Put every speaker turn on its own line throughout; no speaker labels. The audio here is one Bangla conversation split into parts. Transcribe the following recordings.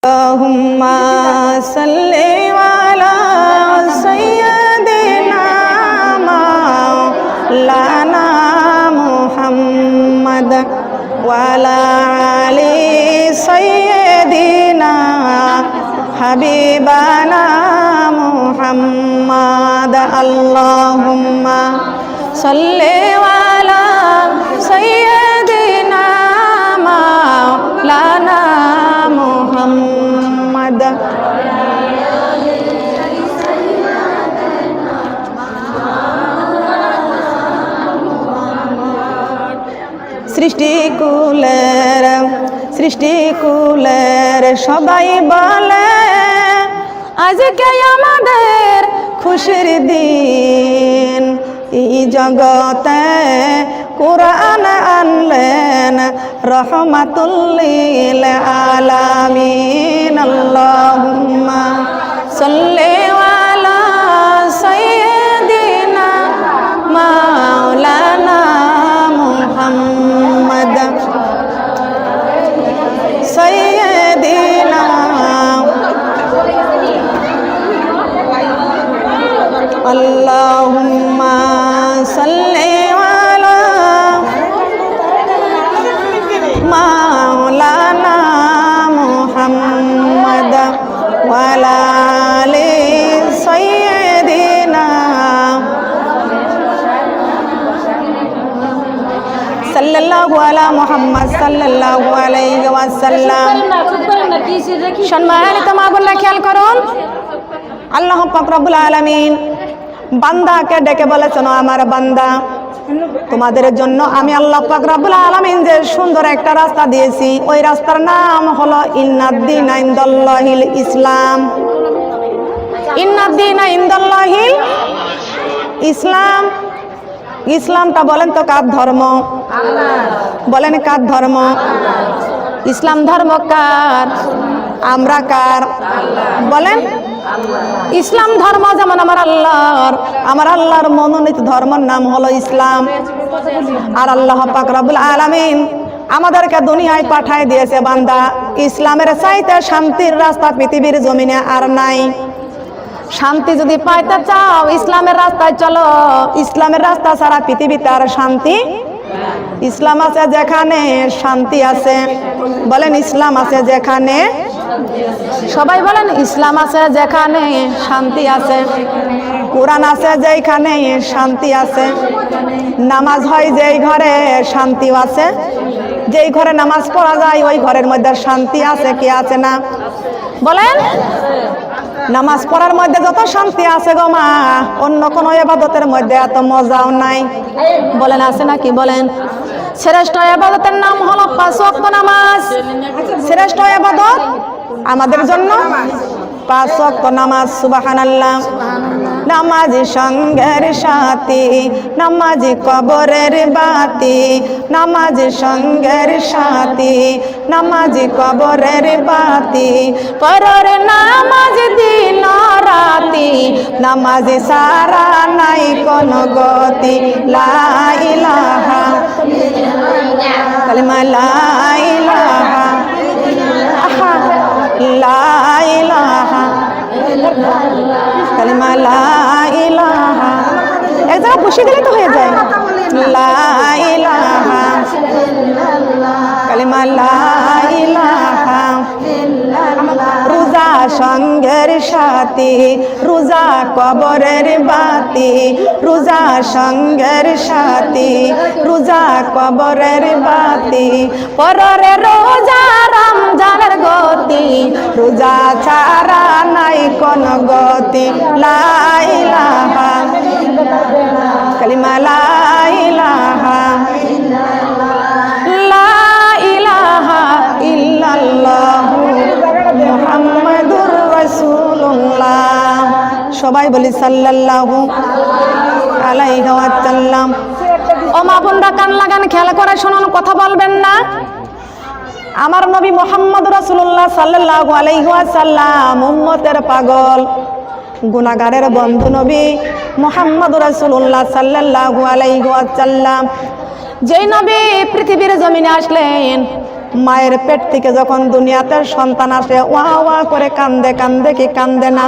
अल्लाहुम्मा सल्ली अला सय्यदिना मौलाना मुहम्मद व अला आलि सय्यदिना हबीबाना मुहम्मद। अल्लाहुम्मा सल्ली अला सय्यदिना मौलाना मुहम्मद। সৃষ্টিকুলের সবাই বলে আজকে আমাদের খুশির দিন। এই জগতে কুরআন আনলেন রহমাতুল লিল আলামিন। আল্লাহুম্মা সাল্লি আলা সাইয়্যিদিনা মাওলানা মুহাম্মদ সাইয়্যিদিনা। আল্লাহুম্মা সাল্লি আলা মাওলানা মুহাম্মদ ওয়া আলা আলি সাইয়্যিদিনা সাল্লাল্লাহু আলা মুহাম্মদ সাল্লাল্লাহু আলাইহি ওয়াসাল্লাম। সম্মানিত মা বোনেরা, খেয়াল করুন, আল্লাহ পাক রব্বুল আলামিন বান্দাকে ডেকে বলেছেন, আমার বান্দা, তোমাদের জন্য আমি আল্লাহ পাক রব্বুল আলামিন যে সুন্দর একটা রাস্তা দিয়েছি, ওই রাস্তার নাম হলো ইন্নাদ-দীনা ইনদাল্লাহিল ইসলাম। ইন্নাদ-দীনা ইনদাল্লাহিল ইসলাম। ইসলামটা বলেন তো কার ধর্ম? বলেন কার ধর্ম? ইসলাম ধর্ম কার? আমরা কার? বলেন। ইসলাম ধর্ম যেমন আমার আল্লাহর মনোনীত ধর্মের নাম হলো ইসলাম। আর আল্লাহ পাক রব্বুল আলামিন আমাদেরকে দুনিয়ায় পাঠায় দিয়েছে বান্দা, ইসলামের চাইতে শান্তির রাস্তা পৃথিবীর জমিনে আর নাই। শান্তি যদি পাইতে চাও ইসলামের রাস্তায় চলো। ইসলামের রাস্তা ছাড়া পৃথিবীতে আর শান্তি। ইসলাম আছে যেখানে শান্তি আছে। বলেন ইসলাম আছে যেখানে। সবাই বলেন ইসলাম আছে যেখানে শান্তি আছে। কোরআন আছে যেখানে শান্তি আছে। নামাজ হয় যেই ঘরে শান্তি আছে। যেই ঘরে নামাজ পড়া যায় ওই ঘরের মধ্যে শান্তি আছে কি আছে না? বলেন। নামাজ পড়ার মধ্যে যত শান্তি আছে গো মা, অন্য কোনো ইবাদতের মধ্যে এত মজাও নাই। বলেন আছে নাকি? বলেন। শ্রেষ্ঠ ইবাদতের নাম হলো 5 ওয়াক্ত নামাজ। শ্রেষ্ঠ ইবাদত আমাদের জন্য 5 ওয়াক্ত নামাজ। সুবহানাল্লাহ। নামাজি সঙ্গের সাথী, নামাজি কবরের বাতি। নামাজি সঙ্গের সাথী, নামাজি কবরের বাতি। পরের নামাজ দিন রাতি, নামাজি সারা নাই কোন গতি। লা ইলাহা কালিমা লা ইলাহা লা ইলাহা কালিমা লা ইলাহা। এক জায়গা বসে দিলে তো হয়ে যায়। লা ইলাহা কালিমা লা ইলাহা। রোজা সঙ্গের সাথী, রোজা কবরের বাতি। রোজা সঙ্গের সাথী, রোজা কবরের বাতি। পরের রোজা রমজানের গতি, রোজা ছাড়া নাই কোন গতি। লা ইলাহা কালিমা লা ইলাহা লা ইলাহা ইল্লাল্লাহু মুহাম্মাদুর রাসূলুল্লাহ। সবাই বলি সাল্লাল্লাহু আলাইহি ওয়াসাল্লাম। ও মা বোনরা, কান লাগান, খেয়াল করে শুনুন, কথা বলবেন না। আমার নবী মুহাম্মদ রাসূলুল্লাহ সাল্লাল্লাহু আলাইহি ওয়াসাল্লাম উম্মতের পাগল, গুনাহগারের বন্ধু নবী মুহাম্মদ রাসূলুল্লাহ সাল্লাল্লাহু আলাইহি ওয়াসাল্লাম। যেই নবী পৃথিবীর জমিনে আসলেন মায়ের পেট থেকে যখন দুনিয়াতে সন্তান আসে ওয়া ওয়া করে কান্দে, কান্দে কি কান্দে না?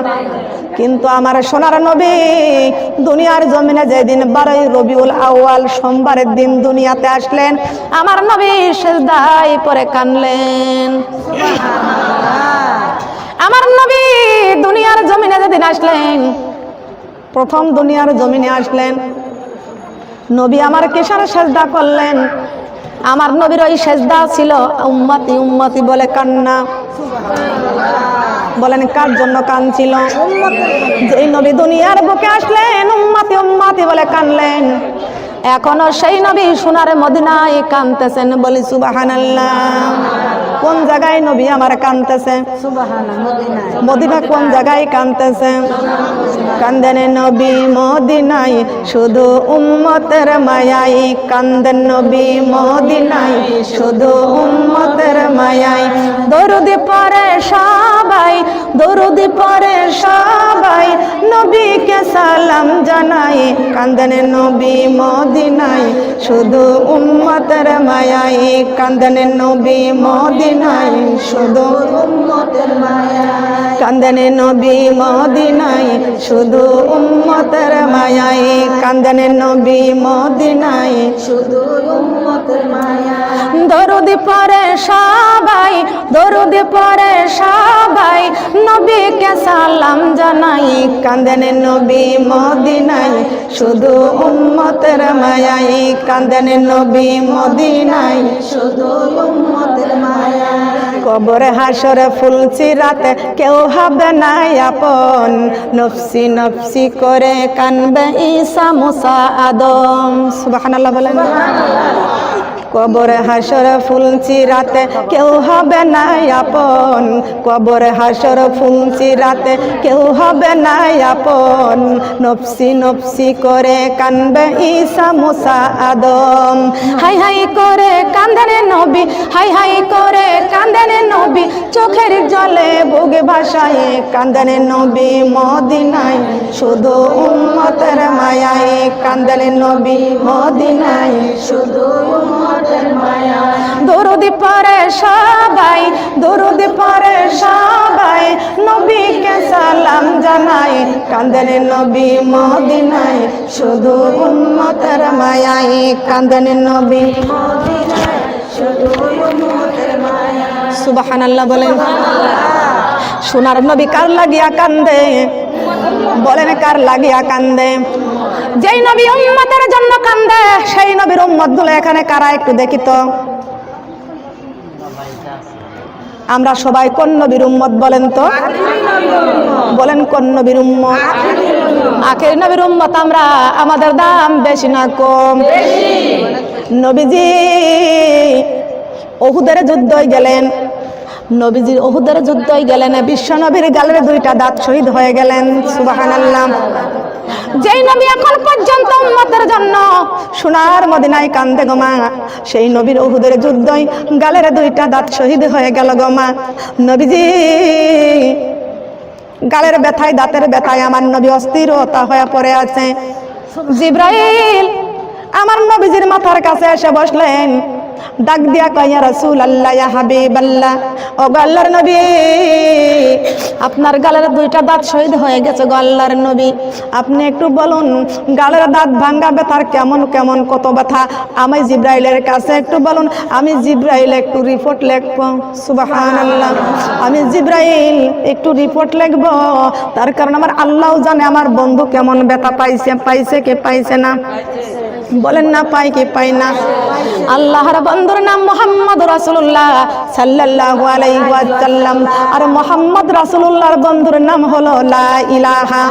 কিন্তু আমার সোনার নবী দুনিয়ার জমিনে যেদিন 12 রবিউল আউয়াল সোমবারের দিন দুনিয়াতে আসলেন, আমার নবী সিজদায় পড়ে কাঁদলেন। আমার নবী দুনিয়ার জমিনে যেদিন আসলেন, প্রথম দুনিয়ার জমিনে আসলেন, নবী আমার কিসের সিজদা করলেন? আমার নবীর ওই সিজদা ছিল উম্মতি উম্মতি বলে কান্না। বলেন কার জন্য কাঁদছিল? যেই নবী দুনিয়ার বুকে আসলেন উম্মতি উম্মতি বলে কাঁদলেন, এখনো সেই নবী সোনার মদিনায় কাঁদতেছেন। বলি সুবহানাল্লাহ। কোন জায়গায় নবী আমার কাঁদতেছে? মদিনা কোন জায়গায় কাঁদতেছে? কান্দেন নবী মদিনায় শুধু উম্মতের মায়াই, কান্দেন নবী মদিনায় শুধু উম্মতের মায়াই। দরুদ পড়ে সবাই, দরুদ পড়ে সবাই, নবীকে সালাম জানাই, কান্দেন নবী মদিনায় শুধু উম্মতের মায়াই, কান্দেন নবী মদিনায় শুধু উম্মতের মায়াই, কান্দেন নবী মদিনায় শুধু উম্মতের মায়াই, কান্দেন নবী মদিনায় শুধু উম্মতের মায়াই। দরুদ পড়ে সবাই, দরুদ পড়ে সবাই, নবীকে সালাম জানাই, কান্দেন নবী মদিনায় শুধু উম্মতের মায়াই, কান্দেন নবী মদিনায় শুধু উম্মতের মায়াই। কবরে হাসরে ফুলচিরাতে কেউ হবে না আপন, নফসি নফসি করে কানবে ঈসা মুসা আদম। সুবহানাল্লাহ বলেন। কবরে হাসরে ফুলচিরাতে কেউ হবে না আপন, কবরে হাসরে ফুলচিরাতে কেউ হবে না আপন, নফসি নফসি করে কানবে ঈসা মুসা আদম। হাই হাই করে কান্দেন নবী, হাই হাই করে কান্দেন নবী, চোখের জলে বুক ভাসায়, কান্দেন নবী মদিনায় শুধু উম্মতের মায়াই, কান্দেন নবী মদিনায় শুধু উম্মতের মায়াই। দরুদ পড়ে সবাই, দরুদ পড়ে সবাই, নবীকে সালাম জানাই, কান্দেন নবী মদিনায় শুধু উম্মতের মায়াই, কান্দেন নবী মদিনায় শুধু উম্মতের মায়াই। সুবহানাল্লাহ বলেন। সোনার নবী কার লাগিয়া কান্দে? বলেন কার লাগিয়া কান্দে? যেই নবী উম্মতের জন্য কান্দে সেই নবীর উম্মতগুলো এখানে কারা একটু দেখি তো। আমরা সবাই কোন নবীর উম্মত বলেন তো? বলেন কোন নবীর উম্মত? আখেরি নবীর উম্মত আমরা। আমাদের দাম বেশি না কম? নবীজি উহুদের যুদ্ধে গেলেন, নবীজি উহুদের যুদ্ধে গেলেন, বিশ্ব নবীর গালের 2টা দাঁত শহীদ হয়ে গেলেন। সুবহানাল্লাহ। যেই নবী এখন পর্যন্ত উম্মতের জন্য সোনার মদিনায় কান্দে গো মা, সেই নবীর উহুদের যুদ্ধে গালের 2টা দাঁত শহীদ হয়ে গেল গো মা। নবীজি গালের ব্যথায়, দাঁতের ব্যথায় আমার নবী অস্থিরতা হয়ে পড়ে আছে। জিবরাইল আমার নবীজির মাথার কাছে এসে বসলেন, ডাক দিয়া কয় ইয়া রাসূলুল্লাহ, ইয়া হাবিবাল্লাহ, ও আল্লাহর নবী, আপনার গালের 2টা দাঁত শহীদ হয়ে গেছে গো আল্লাহর নবী, আপনি একটু বলুন গালের দাঁত ভাঙ্গা ব্যথার কেমন কেমন কত ব্যথা আমি জিবরাইলের কাছে একটু বলুন, আমি জিবরাইল একটু রিপোর্ট লিখব। সুবহানাল্লাহ। আমি জিবরাইল একটু রিপোর্ট লিখব, তার কারণ আমার আল্লাহ জানে আমার বন্ধু কেমন ব্যথা পাইছে, পাইছে কি পাইছে না? বলেন না পাই কি পাই না? আল্লাহর বন্ধুর নাম মুহাম্মদ রাসূলুল্লাহ সাল্লাল্লাহু আলাইহি ওয়াসাল্লাম, আর মুহাম্মদ রাসূলুল্লাহর বন্ধুর নাম হলো লা ইলাহা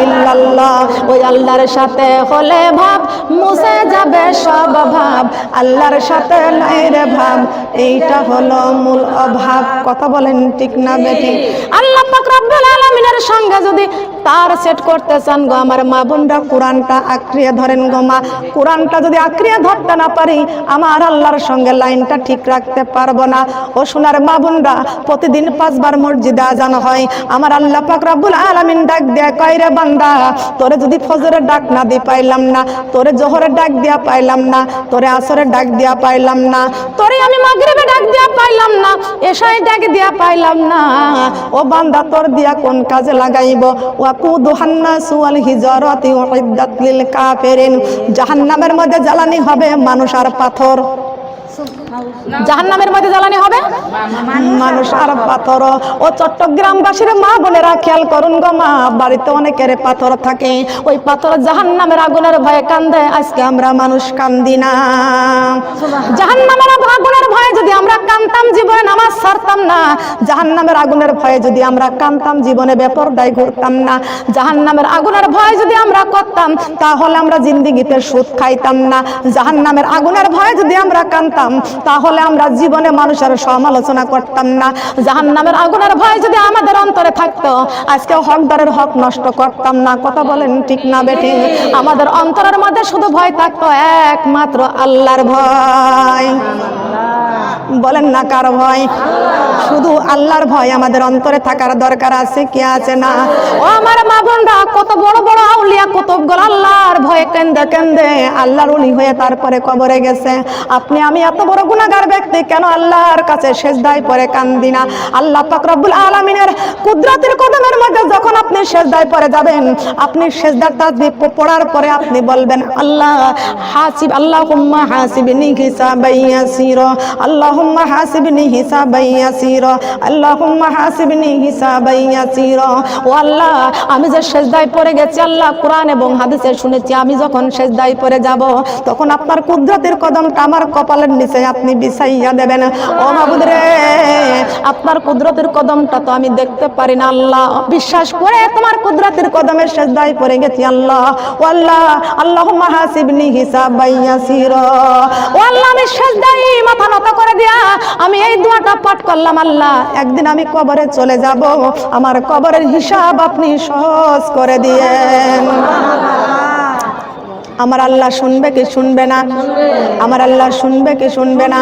ইল্লাল্লাহ। ওই আল্লাহর সাথে হলে ভাব মুছে যাবে সব ভাব, আল্লাহর সাথে নাই রে ভাব, এইটা হলো মূল অভাব। কথা বলেন ঠিক না বেঠিক? আল্লাহ পাক রব্বুল আলামিনের সঙ্গে যদি তার সেট করতে চান গো আমার মা বোনরা, কোরআনটা আঁকড়িয়ে ধরেন গো মা। কোরআনটা যদি আঁকড়িয়ে ধরতে না পারি আমার আল্লাহর সঙ্গে লাইনটা ঠিক রাখতে পারবো না। ও সোনার মা বোনরা, প্রতিদিন 5 বার মসজিদে আজান হয়। আমার আল্লাহ পাক রব্বুল আলামিন ডাক দেয়া কয়, রে বান্দা, তোরে যদি ফজরের ডাক না দিয়ে পাইলাম না, তোরে জোহরের ডাক দিয়া পাইলাম না, তোরে আসরের ডাক দিয়া পাইলাম না, তোরে আমি মাগরিবে ডাক দিয়া পাইলাম না, এশায় ডাক দিয়া পাইলাম না, ও বান্দা তোর দিয়া কোন কাজে লাগাইব? ওয়াকুদুহান নাসু ওয়াল হিজারাতু উইদ্দাত লিল কাফিরিন। জাহান্নামের মধ্যে জ্বালানি হবে মানুষ আর পাথর। জাহান্নামের মধ্যে জ্বালানি হবে মানুষ আর পাথর। ও চট্টগ্রামবাসীর মা বোনেরা খেয়াল করুন গো মা, বাড়িতে অনেকের পাথর থাকে, ওই পাথর জাহান্নামের আগুনের ভয়ে কান্দে। আজকে আমরা মানুষ কান্দি না। জাহান্নামের আগুনের ভয়ে যদি আমরা কান্দতাম, জীবনে নামাজ ছাড়তাম না। জাহান্নামের আগুনের ভয়ে যদি আমরা কান্দতাম, জীবনে বেপরদায় ঘুরতাম না। জাহান্নামের আগুনের ভয় যদি আমরা করতাম, তাহলে আমরা জিন্দেগিতে সুদ খাইতাম না। জাহান্নামের আগুনের ভয়ে যদি আমরা কান্দতাম, তাহলে আমরা জীবনে মানুষের সমালোচনা করতাম না। জাহান্নামের আগুনের ভয় যদি আমাদের অন্তরে থাকতো, আজকে হকদারের হক নষ্ট করতাম না। কথা বলেন ঠিক না বেঠিক? আমাদের অন্তরের মধ্যে শুধু ভয় থাকতো একমাত্র আল্লাহর ভয়। বলেন না কার ভয়? শুধু আল্লাহর ভয় আমাদের অন্তরে থাকার দরকার আছে কি আছে না? ও আমার মা বোনরা, কত বড় বড় আউলিয়া কুতুবগুলো আল্লাহর ভয়ে কেন্দে কেন্দে আল্লাহর উনি হয়ে তারপরে কবরে গেছে। আপনি আমি এত বড় গুনাহগার ব্যক্তি কেন আল্লাহর কাছে সিজদায় পড়ে কান্দি না? আল্লাহ পাক রব্বুল আলামিনের কুদরতের কদমের মধ্যে যখন আপনি সিজদায় পড়ে যাবেন, আপনি সিজদার তাসবিহ পড়ার পরে আপনি বলবেন, আল্লাহ হাসিব, আল্লাহুম্মা হাসিবনি হিসাবান ইয়াসীরা, আল্লাহুম্মা হাসিবনি হিসাবান ইয়াসীরা, আল্লাহুম্মা হাসিবনি হিসাবান ইয়াসীরা। ও আল্লাহ, আমি যে সিজদায় পড়ে গেছি, আল্লাহ কোরআন এবং হাদিসে শুনেছি, আমি যখন সিজদায় পড়ে যাব, তখন আপনার কুদরতের কদমটা আমার কপালের নিচে আপনি বিছাইয়া দেবেন। ও মাবুদ রে, আপনার কুদরতের কদমটা তো আমি দেখতে পারি না আল্লাহ, বিশ্বাস করে তোমার কুদরতের কদমের সিজদায় পড়ে গেছি আল্লাহ। ও আল্লাহ, আল্লাহুম্মা হাসিবনি হিসাবান ইয়াসীরা। ও আল্লাহ, আমি সিজদায় মাথা নত করে দিয়া আমি এই দোয়াটা পাঠ করলাম, আল্লাহ একদিন আমি কবরে চলে যাব, আমার কবরের হিসাব আপনি সহজ করে দিয়েন। আমার আল্লাহ শুনবে কি শুনবে না? আমার আল্লাহ শুনবে কি শুনবে না?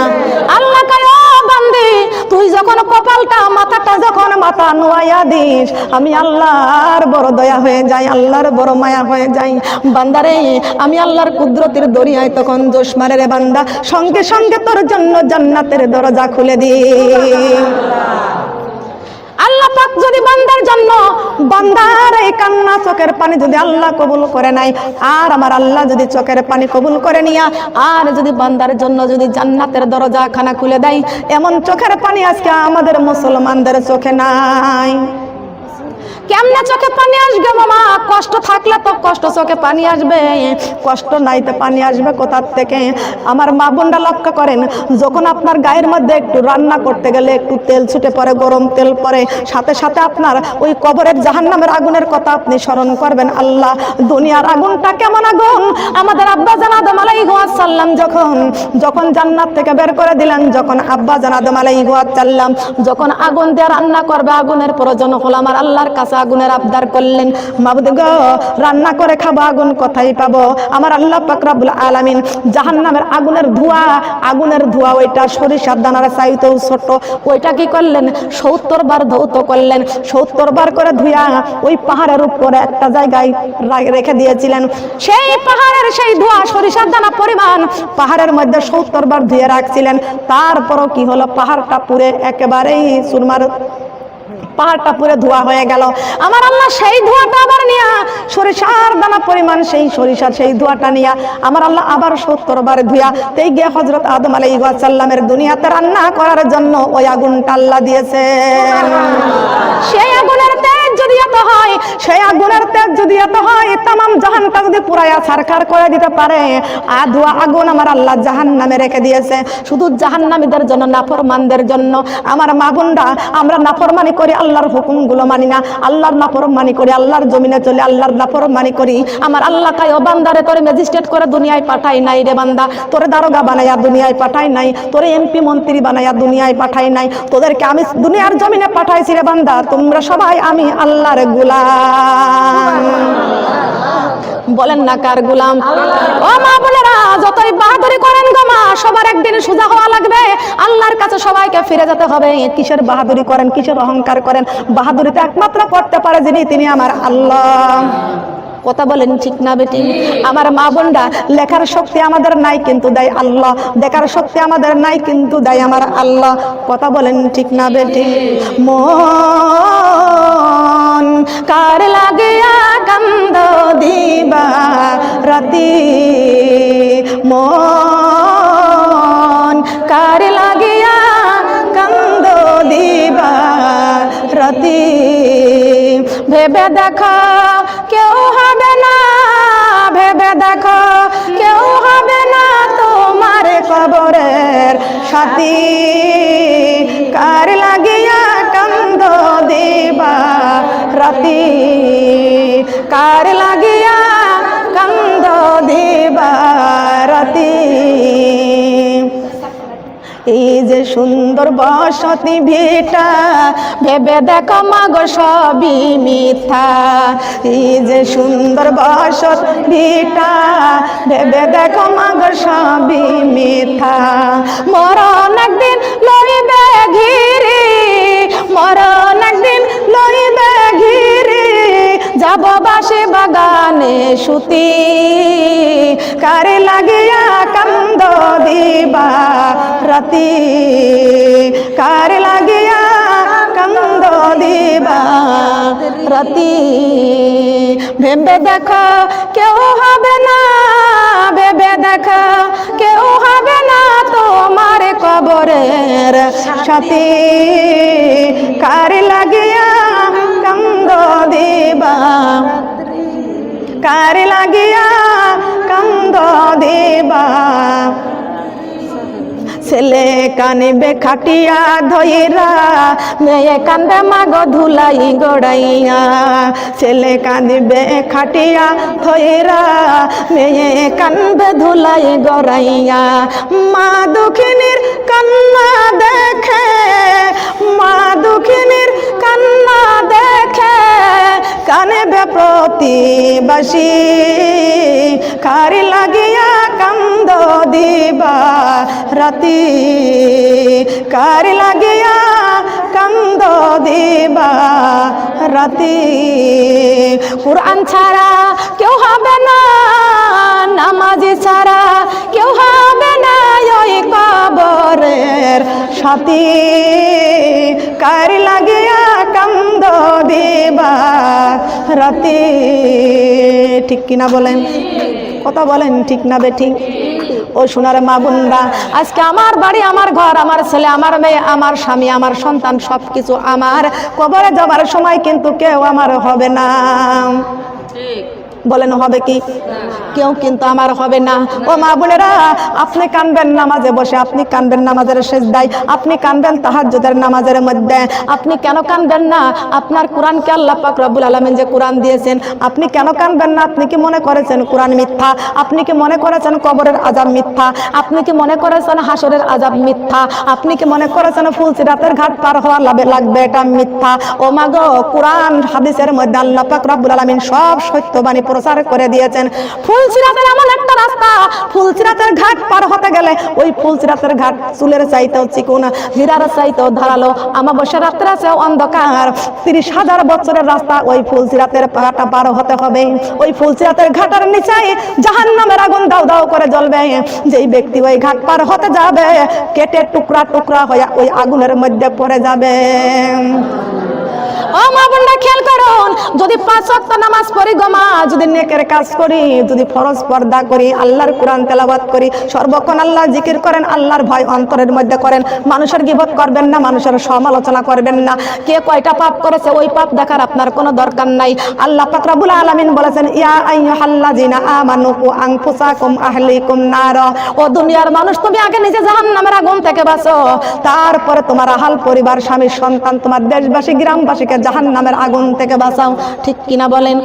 আল্লাহ কয়, ও বান্দি, তুই যখন কপালটা মাথাটা যখন মাথা নোয়াইয়া দিস, আমি আল্লাহর বড় দয়া হয়ে যাই, আল্লাহর বড় মায়া হয়ে যাই। বান্দারে, আমি আল্লাহর কুদরতের দরিয়ায় তখন জোশ মারে রে বান্দা, সঙ্গে সঙ্গে তোর জন্য জান্নাতের দরজা খুলে দিই। আল্লাহ পাক যদি বান্দার জন্য, বান্দার এই কান্না চোখের পানি যদি আল্লাহ কবুল করে নাই, আর আমার আল্লাহ যদি চোখের পানি কবুল করে নিয়া আর যদি বান্দার জন্য যদি জান্নাতের দরজা খানা খুলে দেয়, এমন চোখের পানি আজকে আমাদের মুসলমানদের চোখে নাই। কেমনে চোখে পানি আসবে মামা? কষ্ট থাকলে তো কষ্ট চোখে পানি আসবে, কষ্ট নাই তো পানি আসবে কোথার থেকে? আমার মা বোনরা লক্ষ্য করেন, যখন আপনার গায়ের মধ্যে একটু রান্না করতে গেলে একটু তেল ছুটে পড়ে, গরম তেল পড়ে, সাথে সাথে আপনার ওই কবরের জাহান্নামের আগুনের কথা আপনি স্মরণ করবেন। আল্লাহ, দুনিয়ার আগুনটা কেমন আগুন! আমাদের আব্বা জান আদম আলাইহিস সালাম যখন জান্নাত থেকে বের করে দিলেন, যখন আব্বা জান আদম আলাইহিস সালাম যখন আগুন দিয়ে রান্না করবে, আগুনের প্রয়োজন হলো, আমার আল্লাহর কাছে আগুনের আবদার করলেন, মাবুদ গো, রান্না করে খাবো, আগুন কোথায় পাবো? আমার আল্লাহ পাক রব্বুল আলামিন জাহান্নামের আগুনের ধোঁয়া ওইটা সরিষার দানার চাইতেও ছোট, ওইটা কি করলেন? 70 বার ধৌত করলেন। 70 বার করে ধুইয়া ওই পাহাড়ের উপরে একটা জায়গায় রেখে দিয়েছিলেন। সেই পাহাড়ের সেই ধোঁয়া সরিষার দানা পরিমাণ পাহাড়ের মধ্যে 70 বার ধুয়ে রাখছিলেন। তারপরও কি হলো? পাহাড়টা পুরে একেবারেই চুরমার, পাহাড়টা পুরে ধোয়া হয়ে গেল। আমার আল্লাহ সেই ধোঁয়াটা আবার নিয়া, সরিষার দানা পরিমাণ সেই সরিষার সেই ধোঁয়াটা নিয়া আমার আল্লাহ আবার 70 বার ধুয়া তেই গিয়ে হযরত আদম আলাইহিস সালামের দুনিয়াতে রান্না করার জন্য ওই আগুনটা আল্লাহ দিয়েছেন। সেই আগুনের তেজ যদি এত হয়, সেই আগুনের তেজ যদি এত হয়, तमाम জাহান্নামটা যদি পুরায়া ছারখার করে দিতে পারে, ধোয়া আগুন আমার আল্লাহ জাহান্নামে রেখে দিয়েছে শুধু জাহান্নামীদের জন্য, নাফরমানদের জন্য। আমার মা বোনরা, আমরা নাফরমানি করি, আল্লাহর হুকুমগুলো মানি না, আল্লাহর নাফরমানি করি, আল্লাহর জমিনে চলে আল্লাহর নাফরমানি করি। আমার আল্লাহ কয়, ও বান্দারে, তোরে ম্যাজিস্ট্রেট করে দুনিয়ায় পাঠাই নাই রে বান্দা, তোরে দারোগা বানাইয়া দুনিয়ায় পাঠাই নাই, তোরে এমপি মন্ত্রী বানাইয়া দুনিয়ায় পাঠাই নাই, তোদেরকে আমি দুনিয়ার জমিনে পাঠাইছি রে বান্দা, তোমরা সবাই আমি আল্লাহর গোলাম। বলেন না কার গোলাম? ও মা বোনেরা, যতই বাহাদুরি করেন গো মা, সবার একদিন সোজা হওয়া লাগবে, আল্লাহর কাছে সবাইকে ফিরে যেতে হবে। কিসের বাহাদুরি করেন, কিসের অহংকার করেন? বাহাদুরিতে একমাত্র করতে পারে যিনি, তিনি আমার আল্লাহ। কথা বলেন ঠিক না বেটি? আমার মা বোনরা, লেখার শক্তি আমাদের নাই কিন্তু দেয় আল্লাহ, দেখার শক্তি আমাদের নাই কিন্তু দেয় আমার আল্লাহ। কথা বলেন ঠিক না বেটি? মন কার লাগিয়া কান্দ দিবা রাতি, মন কার লাগিয়া কান্দ দিবা রাতি, ভেবে দেখো কেউ হবে না, ভেবে দেখো কেউ হবে না তোমার কবরের সাথী, কার লাগিয়া কান্দ দিবা রাতি, কার লাগিয়া কান্দ দিবা রাতি। এই যে সুন্দর বসতি ভিটা, ভেবে দেখো মাগো সবই মিথ্যা, এই যে সুন্দর বসত ভিটা, ভেবে দেখো মাগো সবই মিথ্যা। মরণ একদিন লইবে ঘিরি, মরণ একদিন লইবে ঘিরি, যাব বাসে বাগানে সুতি, কারে লাগিয়া কান্দ দিবা রাতি, কার লাগিয়া কান্দ দিবা রাতি। ভেবে দেখো কেউ হবে না, ভেবে দেখো কেউ হবে না তোমার কবরের সাথী, কার লাগিয়া কান্দ দিবা, কার লাগিয়া কান্দ দিবা। ছেলে কানিবে খাটিয়া ধইরা, মেয়ে কান্দে মাগো ধুলাই গড়াইয়া, ছেলে কাঁদিবে খাটিয়া ধইরা, মেয়ে কান্দে ধুলাই গড়াইয়া। মা দুঃখিনীর কান্না দেখে, মা দুঃখিনীর কান্না দেখে, কানেবে প্রতিবাসী, কার লাগিয়া কান্দ দিবা রাতি, কার লাগিয়া কান্দ দিবা রাতি। কুরআন ছাড়া কেউ হবে না, নামাজি ছাড়া কেউ হবে না ওই কবরের সাথী, কার লাগিয়া কান্দ দিবা রাতি। ঠিক কিনা বলেন? কথা বলেন ঠিক না বেঠিক? ও সোনার মা বোনরা, আজকে আমার বাড়ি, আমার ঘর, আমার ছেলে, আমার মেয়ে, আমার স্বামী, আমার সন্তান, সব কিছু আমার। কবরে যাবার সময় কিন্তু কেউ আমার হবে না। বলেন হবে কি? কেউ কিন্তু আমার হবে না। ও মা বোনেরা, আপনি কানবেন নামাজে বসে, আপনি কানবেন নামাজের সেজদায়, আপনি কানবেন তাহাজ্জুদের নামাজের মধ্যে। আপনি কেন কানবেন না? আপনার কোরআনকে আল্লাহ পাক রব্বুল আলামিন যে কোরআন দিয়েছেন, আপনি কেন কানবেন না? আপনি কি মনে করেছেন কোরআন মিথ্যা? আপনি কি মনে করেছেন কবরের আযাব মিথ্যা? আপনি কি মনে করেছেন হাসরের আযাব মিথ্যা? আপনি কি মনে করেছেন ফুলসিরাতের ঘাট পার হওয়া লাগবে এটা মিথ্যা? ও মা গো, কোরআন হাদিসের মধ্যে আল্লাহ পাক রব্বুল আলামিন সব সত্যবাণী প্রচার করে দিয়েছেন। ফুলসিরাতের এমন একটা রাস্তা, ফুলসিরাতের ঘাট পার হতে গেলে ওই ফুলসিরাতের ঘাট চুলের চাইতেও চিকন, হীরার চাইতেও ধারালো, আমাবস্যার রাত্রে আছে অন্ধকার। 30,000 বছরের রাস্তা ওই ফুলসিরাতের ঘাটটা পার হতে হবে। ওই ফুলসিরাতের ঘাটের নিচে জাহান্নামের আগুন দাউ দাউ করে জ্বলবে। যেই ব্যক্তি ওই ঘাট পার হতে যাবে, কেটে টুকরা টুকরা হয়ে ওই আগুনের মধ্যে পড়ে যাবে। ও মা বোনরা, খেয়াল করুন, যদি 5 ওয়াক্ত নামাজ পড়ি গো মা, যদি নেকের কাজ করি, যদি ফরজ পর্দা করি, আল্লাহর কোরআন তেলাওয়াত করি, সর্বক্ষণ আল্লাহ জিকির করেন, আল্লাহর ভয় অন্তরের মধ্যে করেন, মানুষের গীবত করবেন না, মানুষের সমালোচনা করবেন না, কে কয়টা পাপ করেছে ওই পাপ দেখার আপনার কোনো দরকার নাই। আল্লাহ পাক রব্বুল আলামিন বলেছেন, ইয়া আইয়ুহাল্লাযিনা আমানু কু আনফুসাকুম আহলিকুম নার। ও দুনিয়ার মানুষ, তুমি আগে নিজে জাহান্নামের আগুন থেকে বাঁচো, তারপরে তোমার আহাল পরিবার, স্বামী, সন্তান, তোমার দেশবাসী, গ্রামবাসীকে জাহান্নামের আগুন থেকে বাঁচাও। চাও, ঠিক কিনা বলেন?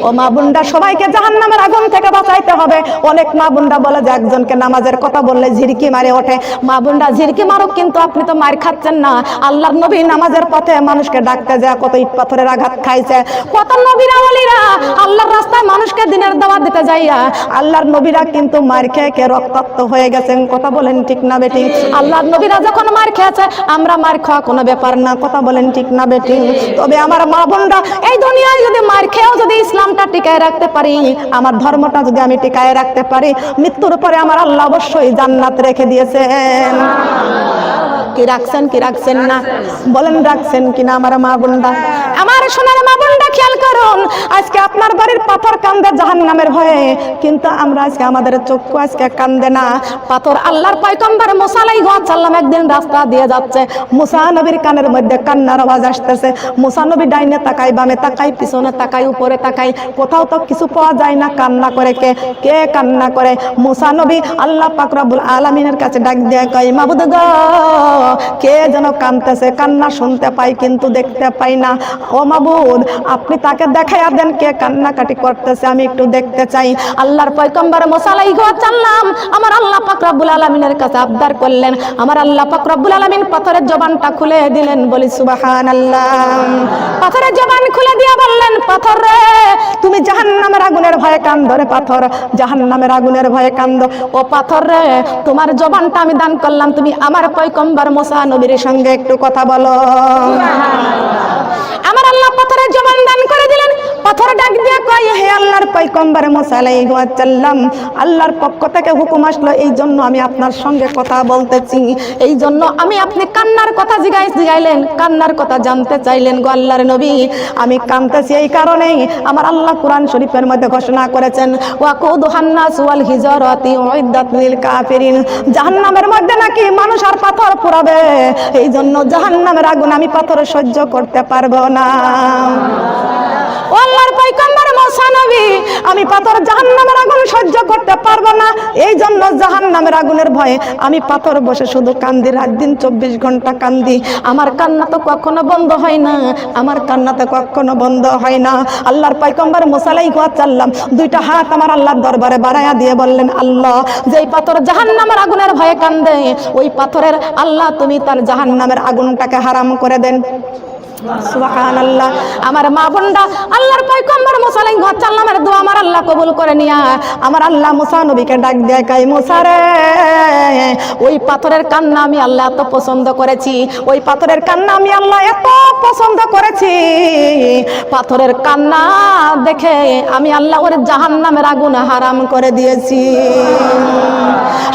ও মা বোনরা, সবাইকে জাহান্নামের আগুন থেকে বাঁচাইতে হবে। অনেক মা বোনরা বলে যে একজনকে নামাজের কথা বললে ঝিরকি মারে ওঠে। মা বোনরা, ঝিরকি মারুক, কিন্তু আপনি তো মার খাচ্ছেন না। আল্লাহর নবী নামাজের পথে মানুষকে ডাকতে যায় কত ইট পাথরের আঘাত খাইছে। কত নবীরা ওলিরা আল্লাহর রাস্তায় মানুষকে দিনের দাওয়াত দিতে যাইয়া আল্লাহর নবীরা কিন্তু মার খেয়ে খেয়ে রক্তাক্ত হয়ে গেছেন। কথা বলেন ঠিক না বেঠিক? আল্লাহর নবীরা যখন মার খেয়েছে আমরা মার খাওয়া কোনো ব্যাপার না। কথা বলেন ঠিক না বেঠিক? তবে আমার মা বোনরা, এই দুনিয়ায় যদি মার খেয়েও যদি ইসলামটা টিকায় রাখতে পারি, আমার ধর্মটা যদি আমি টিকায় রাখতে পারি, মৃত্যুর পরে আমার আল্লাহ অবশ্যই জান্নাত রেখে দিয়েছেন। কি রাখছেন কি রাখছেন না? বলেন রাখছেন কিনা আমার মা বোনরা? আমার সোনার মা বোনরা, খেয়াল করুন, আজকে আপনার বাড়ির পাথর কান্দে জাহান্নামের ভয়ে, কিন্তু আমরা আজকে আমাদের চক্ষু আজকে কান্দে না। পাথর আল্লাহর পয়গম্বর মুসা আলাইহিস সালাম একদিন রাস্তা দিয়ে যাচ্ছে, মুসা নবীর কানের মধ্যে কান্নার আওয়াজ আসতেছে। মুসা নবী ডাইনে তাকাই, বামে তাকাই, পিছনে তাকাই, উপরে তাকাই, কোথাও তো কিছু পাওয়া যায় না। কান্না করে কে? কে কান্না করে? মুসা নবী আল্লাহ পাক রব্বুল আলামিনের কাছে ডাক দিয়ে কয়, মাবুদ গো, কে যেন কাঁদতেছে, কান্না শুনতে পাই কিন্তু দেখতে পাই না। ও মাবুদ, আপনি তাকে দেখাইয়া দেন কে কান্নাকাটি করতেছে, আমি একটু দেখতে চাই। আল্লাহর পয়গম্বর মুসা আলাইহিস সালাম আমার আল্লাহ পাক রব্বুল আলামিনের কাছে আবদার করলেন। আমার আল্লাহ পাক রব্বুল আলামিন পাথরের জবানটা খুলে দিলেন। বলি সুবহানাল্লাহ। পাথরের জবান খুলে দিয়ে বললেন, পাথর রে, তুমি জাহান্নামের আগুনের ভয়ে কান্দো রে পাথর, জাহান্নামের আগুনের ভয়ে কান্দো। ও পাথর রে, তোমার জবানটা আমি দান করলাম, তুমি আমার পয়গম্বর মুসা নবীর সঙ্গে একটু কথা বলো। আমার আল্লাহ পাথরের জবান দান করে দিলেন। পাথর ডাক দিয়ে কয়, হে আল্লাহর পয়গম্বর মুসা আলাইহিস সালাম, আল্লাহর পক্ষ থেকে হুকুম আসলো, এই জন্য আমি আপনার সঙ্গে কথা বলতেছি। এই জন্য আপনি কান্নার কথা জিগাইলেন, কান্নার কথা জানতে চাইলেন গো আল্লাহর নবী। আমি কাঁদতেছি এই কারণেই, আমার আল্লাহ কোরআন শরীফের মধ্যে ঘোষণা করেছেন, ওয়াকুদুহান নাস ওয়াল হিজারাতি উইদ্দাত লিল কাফিরিন, জাহান্নামের মধ্যে নাকি মানুষ আর পাথর পোড়াবে। এই জন্য জাহান্নামের আগুন আমি পাথর সহ্য করতে পারবো না। ও আল্লাহর পয়গম্বর মুসা নবী, আমি পাথর জাহান্নামের আগুন সহ্য করতে পারবো না। এই জন্য জাহান্নামের আগুনের ভয়ে আমি পাথর বসে শুধু কান্দি, রাত দিন 24 ঘন্টা কান্দি। আমার কান্না তো কখনো বন্ধ হয় না, আমার কান্না তো কখনো বন্ধ হয় না। আল্লাহর পয়গম্বর মুসা আলাইহিস সালাম দুইটা হাত আমার আল্লাহর দরবারে বাড়াইয়া দিয়ে বললেন, আল্লাহ, যেই পাথর জাহান্নামের আগুনের ভয়ে কান্দে, ওই পাথরের আল্লাহ তুমি তার জাহান্নামের আগুনটাকে হারাম করে দেন। সুবহানাল্লাহ। আমার মা বোনরা, আল্লাহর পয়গম্বর মুসা আলাইহিস সালামের দোয়া আমার আল্লাহ কবুল করে নিয়া আমার আল্লাহ মুসা নবীকে ডাক দিয়ে কয়, মুসা রে, ওই পাথরের কান্না আমি আল্লাহ এত পছন্দ করেছি, ওই পাথরের কান্না আমি আল্লাহ এত পছন্দ করেছি, পাথরের কান্না দেখে আমি আল্লাহ ওর জাহান্নামের আগুন হারাম করে দিয়েছি।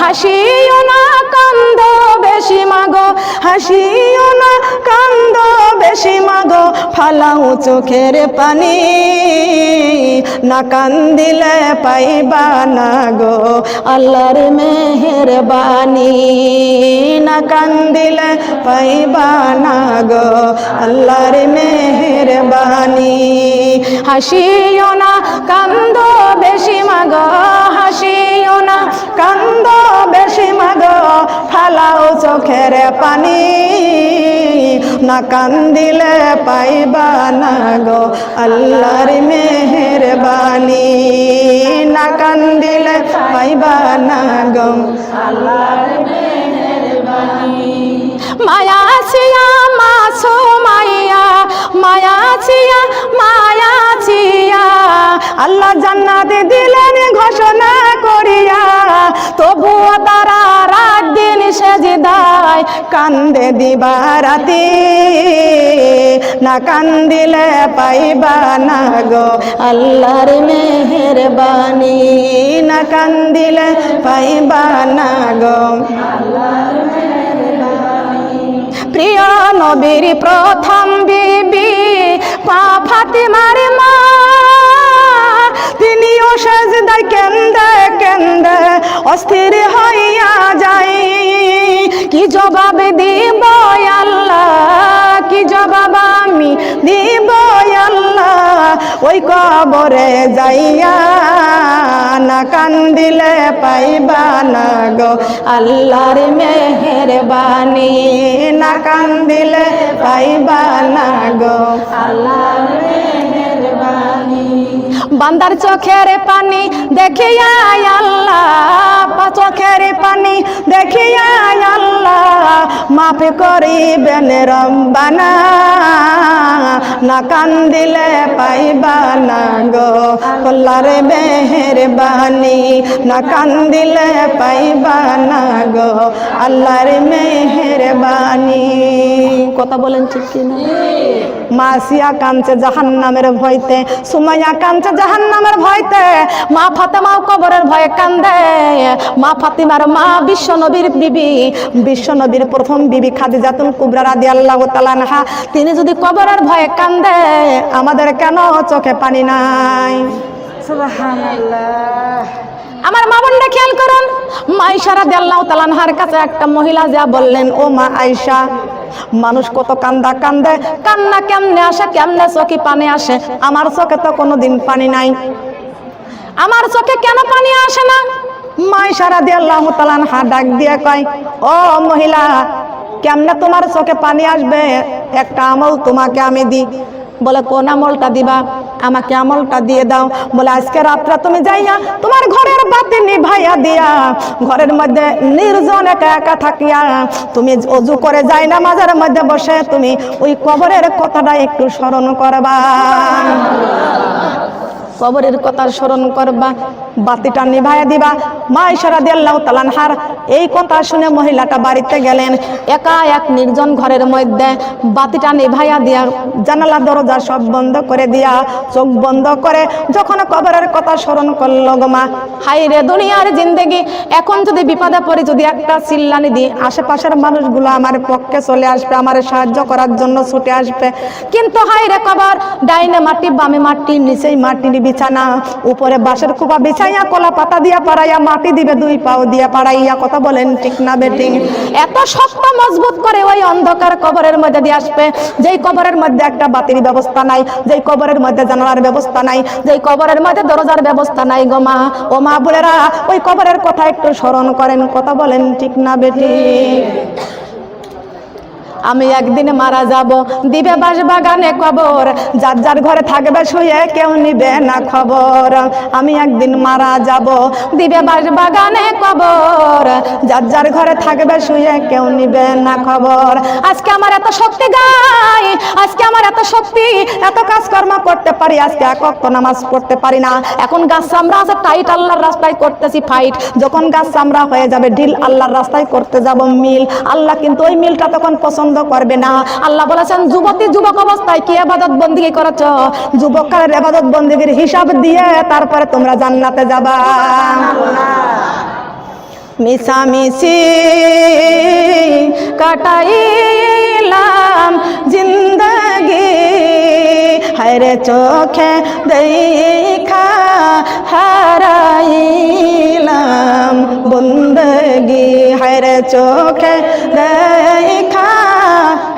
হাসিও না কান্দো বেশি মাগো, হাসিও না কান্দো বেশি মাগো, ফালাও চোখের পানি, না কান্দিলে পাইবা না গো আল্লাহর মেহেরবানি, না কান্দিলে পাইবা না গো আল্লাহর মেহেরবানি। হাসিও না কান্দো বেশি মাগো, হাসিও না কান্দো বেশি মাগো, ফালাও চোখের পানি, না কান্দিলে পাইবা না গো আল্লাহর মেহেরবানি, না কান্দিলে পাইবা না গো আল্লাহর মেহেরবানি। মায়া ছিয়া মাসুমাইয়া, মায়া ছিয়া, মায়া ছিয়া, আল্লাহ জান্নাত দিলেন ঘোষণা করিয়া, তবুও তারা রাত দিন সেজদায় কান্দে দিবারাতি, না কান্দিলে পাইবা না গো আল্লাহর মেহেরবানি, না কান্দিলে পাইবা না গো আল্লাহর মেহেরবানি। প্রিয় নবীর প্রথম বিবি মা ফাতিমার মা, তিনিও সেজদায় কেন্দে কেন্দে অস্থির হইয়া যায়। কি জবাব দিব আল্লাহ, কি জবাব আমি দিব আল্লাহ, ওই কবরে যাইয়া, না কান্দিলে পাইবা না গো আল্লাহর মেহেরবানি, না কান্দিলে পাইবা না গো আল্লাহর মেহেরবানি। বান্দার চোখের পানি দেখিয়া আল্লাহ, চোখের পানি দেখিয়া আল্লাহ মাফ করিবেন রব্বানা, না কান্দিলে পাইবা না গো আল্লাহর মেহেরবানি, না কান্দিলে পাইবা না গো আল্লাহর মেহেরবানি। কথা বলেন ঠিক কিনা? মাসিয়া কাঁদছে জাহান্নামের ভয়তে, সুমাইয়া কাঁদছে জাহান্নামের ভয়তে, মা ফাতেমাও কবরের ভয়ে কান্দে। মা ফাতিমার মা বিশ্বনবীর বিবি, বিশ্বনবীর প্রথম বিবি খাদিজাতুল কুবরা রাদিয়াল্লাহু তাআলা আনহা, তিনি যদি কবরের ভয়ে কান্দে, আমাদের কেন চোখে পানি নাই? সুবহানাল্লাহ। আমার মা বোনরা খেয়াল করুন, মা আয়েশা রাদিয়াল্লাহু তাআলা আনহার কাছে একটা মহিলা যা বললেন, ও মা আয়েশা, মানুষ কত কান্দা কান্দে, কান্না কেমনে আসে, কেমনে চোখে পানি আসে? আমার চোখে তো কোনোদিন পানি নাই, আমার চোখে কেন পানি আসে না? মা আয়েশা রাদিয়াল্লাহু তাআলা আনহা ডাক দিয়ে কয়, ও মহিলা, কেমনে তোমার চোখে পানি আসবে? একটা আমল তোমাকে আমি দিই। বলে, কোন আমলটা দিবা? আমাকে আমলটা দিয়ে দাও। বলে, আজকে রাত্রে তুমি যাইয়া তোমার ঘরের বাতি নিভাইয়া দিয়া, ঘরের মধ্যে নির্জন একা একা থাকিয়া তুমি ওযু করে যাই না মাঝের মধ্যে বসে তুমি ওই কবরের কথাটা একটু স্মরণ করবা, কবরের কথা স্মরণ করবা, বাতিটা নিভাইয়া দিবা। মা আয়েশা রাদিয়াল্লাহু তাআলা আনহার এই কথা শুনে মহিলাটা বাড়িতে গেলেন, একা এক নির্জন ঘরের মধ্যে বাতিটা নিভাইয়া দিয়া, জানালা দরজা সব বন্ধ করে দিয়া, চোখ বন্ধ করে যখন কবরের কথা স্মরণ করলো, গো মা, হাই রে দুনিয়ার জিন্দেগি, এখন যদি বিপদে পড়ি, যদি একটা চিল্লানি দিই, আশেপাশের মানুষগুলো আমার পক্ষে চলে আসবে, আমার সাহায্য করার জন্য ছুটে আসবে, কিন্তু হাই রে কবর, ডাইনে মাটি বামে মাটি, নিচেই মাটি, বিছানা, উপরে বাঁশের কুপা বিছাইয়া কলা পাতা দিয়া পাড়াইয়া মাটি দিবে, দুই পাও দিয়া পাড়াইয়া। কথা বলেন ঠিক না বেঠিক? এত শক্ত মজবুত করে ওই অন্ধকার কবরের মধ্যে দিয়ে আসবে, যেই কবরের মধ্যে একটা বাতির ব্যবস্থা নাই, যেই কবরের মধ্যে জানালার ব্যবস্থা নাই, যেই কবরের মধ্যে দরজার ব্যবস্থা নাই। গো মা, ও মা বোনেরা, ওই কবরের কথা একটু স্মরণ করেন। কথা বলেন ঠিক না বেঠিক? আমি একদিন মারা যাব, দিবে বাস বাগানে কবর, যার যার ঘরে থাকবে শুয়ে, কেউ নিবে না খবর। আমি একদিন মারা যাব, দিবে বাস বাগানে কবর, যার যার ঘরে থাকবে শুয়ে, কেউ নিবে না খবর। আজকে আমার এত শক্তি গাই, আজকে আমার এত শক্তি, এত কাজকর্ম করতে পারি, আজকে এক ওয়াক্ত নামাজ পড়তে পারি না। এখন গাছ চামড়া আছে টাইট, আল্লাহর রাস্তায় করতেছি ফাইট, যখন গাছ চামড়া হয়ে যাবে ঢিল, আল্লাহর রাস্তায় করতে যাব মিল। আল্লাহ কিন্তু ওই মিলটা তখন পছন্দ করবে না। আল্লাহ বলেছেন, যুবতী যুবক অবস্থায় কি ইবাদত বন্দেগী করেছ, যুবককালের ইবাদত বন্দেগীর হিসাব দিয়ে তারপরে তোমরা জান্নাতে যাবা। মিশামিশি কাটাইলাম জিন্দগি, হায়রে চোখে দেখা হারাইলাম বন্দগি, হায়রে চোখে দেখা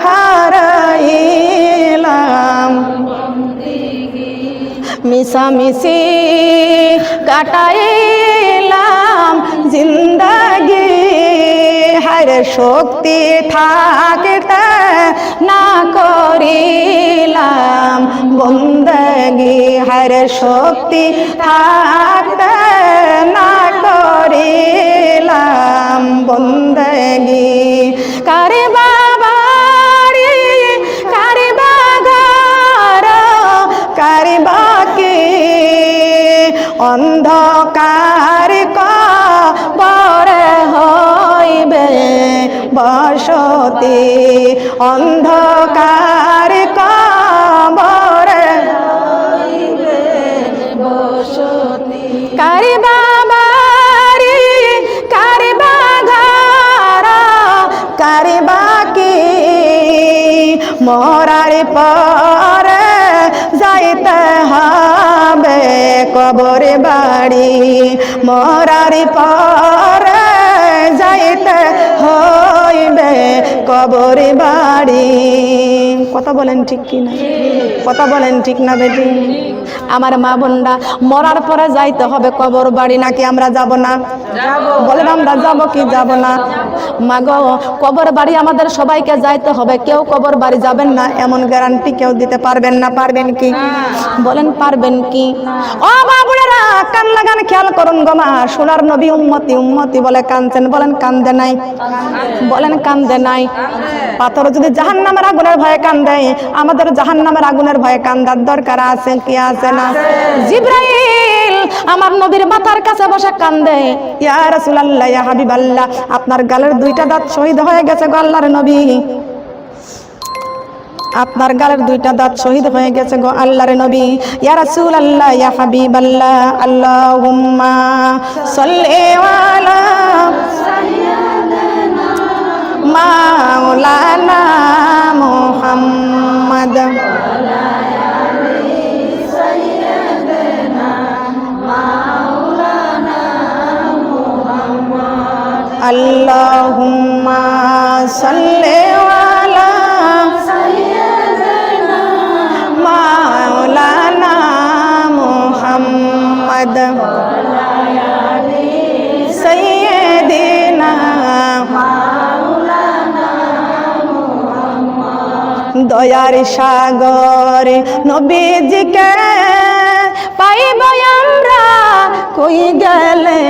হারাইলাম মিশামিশি কাটাইলাম জিন্দগি, হায়রে শক্তি থাকতে না করিলাম বন্দগি, হায়রে শক্তি থাকতে না করিলাম বন্দগি। কারে বাবারি কারে বাগার কারে বাকি, অন্ধকার কবরে হইবে বসতি, অন্ধকার কবরে হইবে বসতি। কারে বাবারি কারে বাগার কারে বাকি, মরার পরে যাইতে হবে কবরে বাড়ি, মরার পরে যাইতে হইবে কবরে বাড়ি। কথা বলেন ঠিক কি না? কথা বলেন ঠিক না বেটি? আমার মা বোনরা, মরার পরে যাইতে হবে কবর বাড়ি, নাকি আমরা যাব না? বলেন আমরা যাব কি যাব না? মা গো, কবর বাড়ি আমাদের সবাইকে যাইতে হবে, কেউ কবর বাড়ি যাবেন না এমন গ্যারান্টি কেউ দিতে পারবেন না। পারবেন কি? বলেন পারবেন কি? ও মা বোনেরা, কান লাগান, খেয়াল করুন গো মা। সোনার নবী উম্মতি উম্মতি বলে কাঁদছেন, বলেন কান্দে নাই? বলেন কান্দে নাই? পাথর যদি জাহান্নামের আগুনের ভয়ে কান্দে, আমাদের জাহান্নামের আগুনের ভয়ে কান্দার দরকার আছে কি আছে না? জিবরাইল আমার নবীর মাথার কাছে বসে কান্দে, ইয়া রাসূলুল্লাহ, ইয়া হাবিবাল্লাহ, আপনার গালের দুইটা দাঁত শহীদ হয়ে গেছে গো আল্লাহর নবী, আপনার গালের দুইটা দাঁত শহীদ হয়ে গেছে গো আল্লাহর নবী। ইয়া রাসূলুল্লাহ, ইয়া হাবিবাল্লাহ, আল্লাহুম্মা সাল্লি আলা মাওলানা মুহাম্মদ। আল্লাহুম্মা সাল্লি আলা মাওলানা মুহাম্মদ সাইয়্যিদিনা। দয়ার সাগর নবীজিকে পাইব আমরা কই গেলে,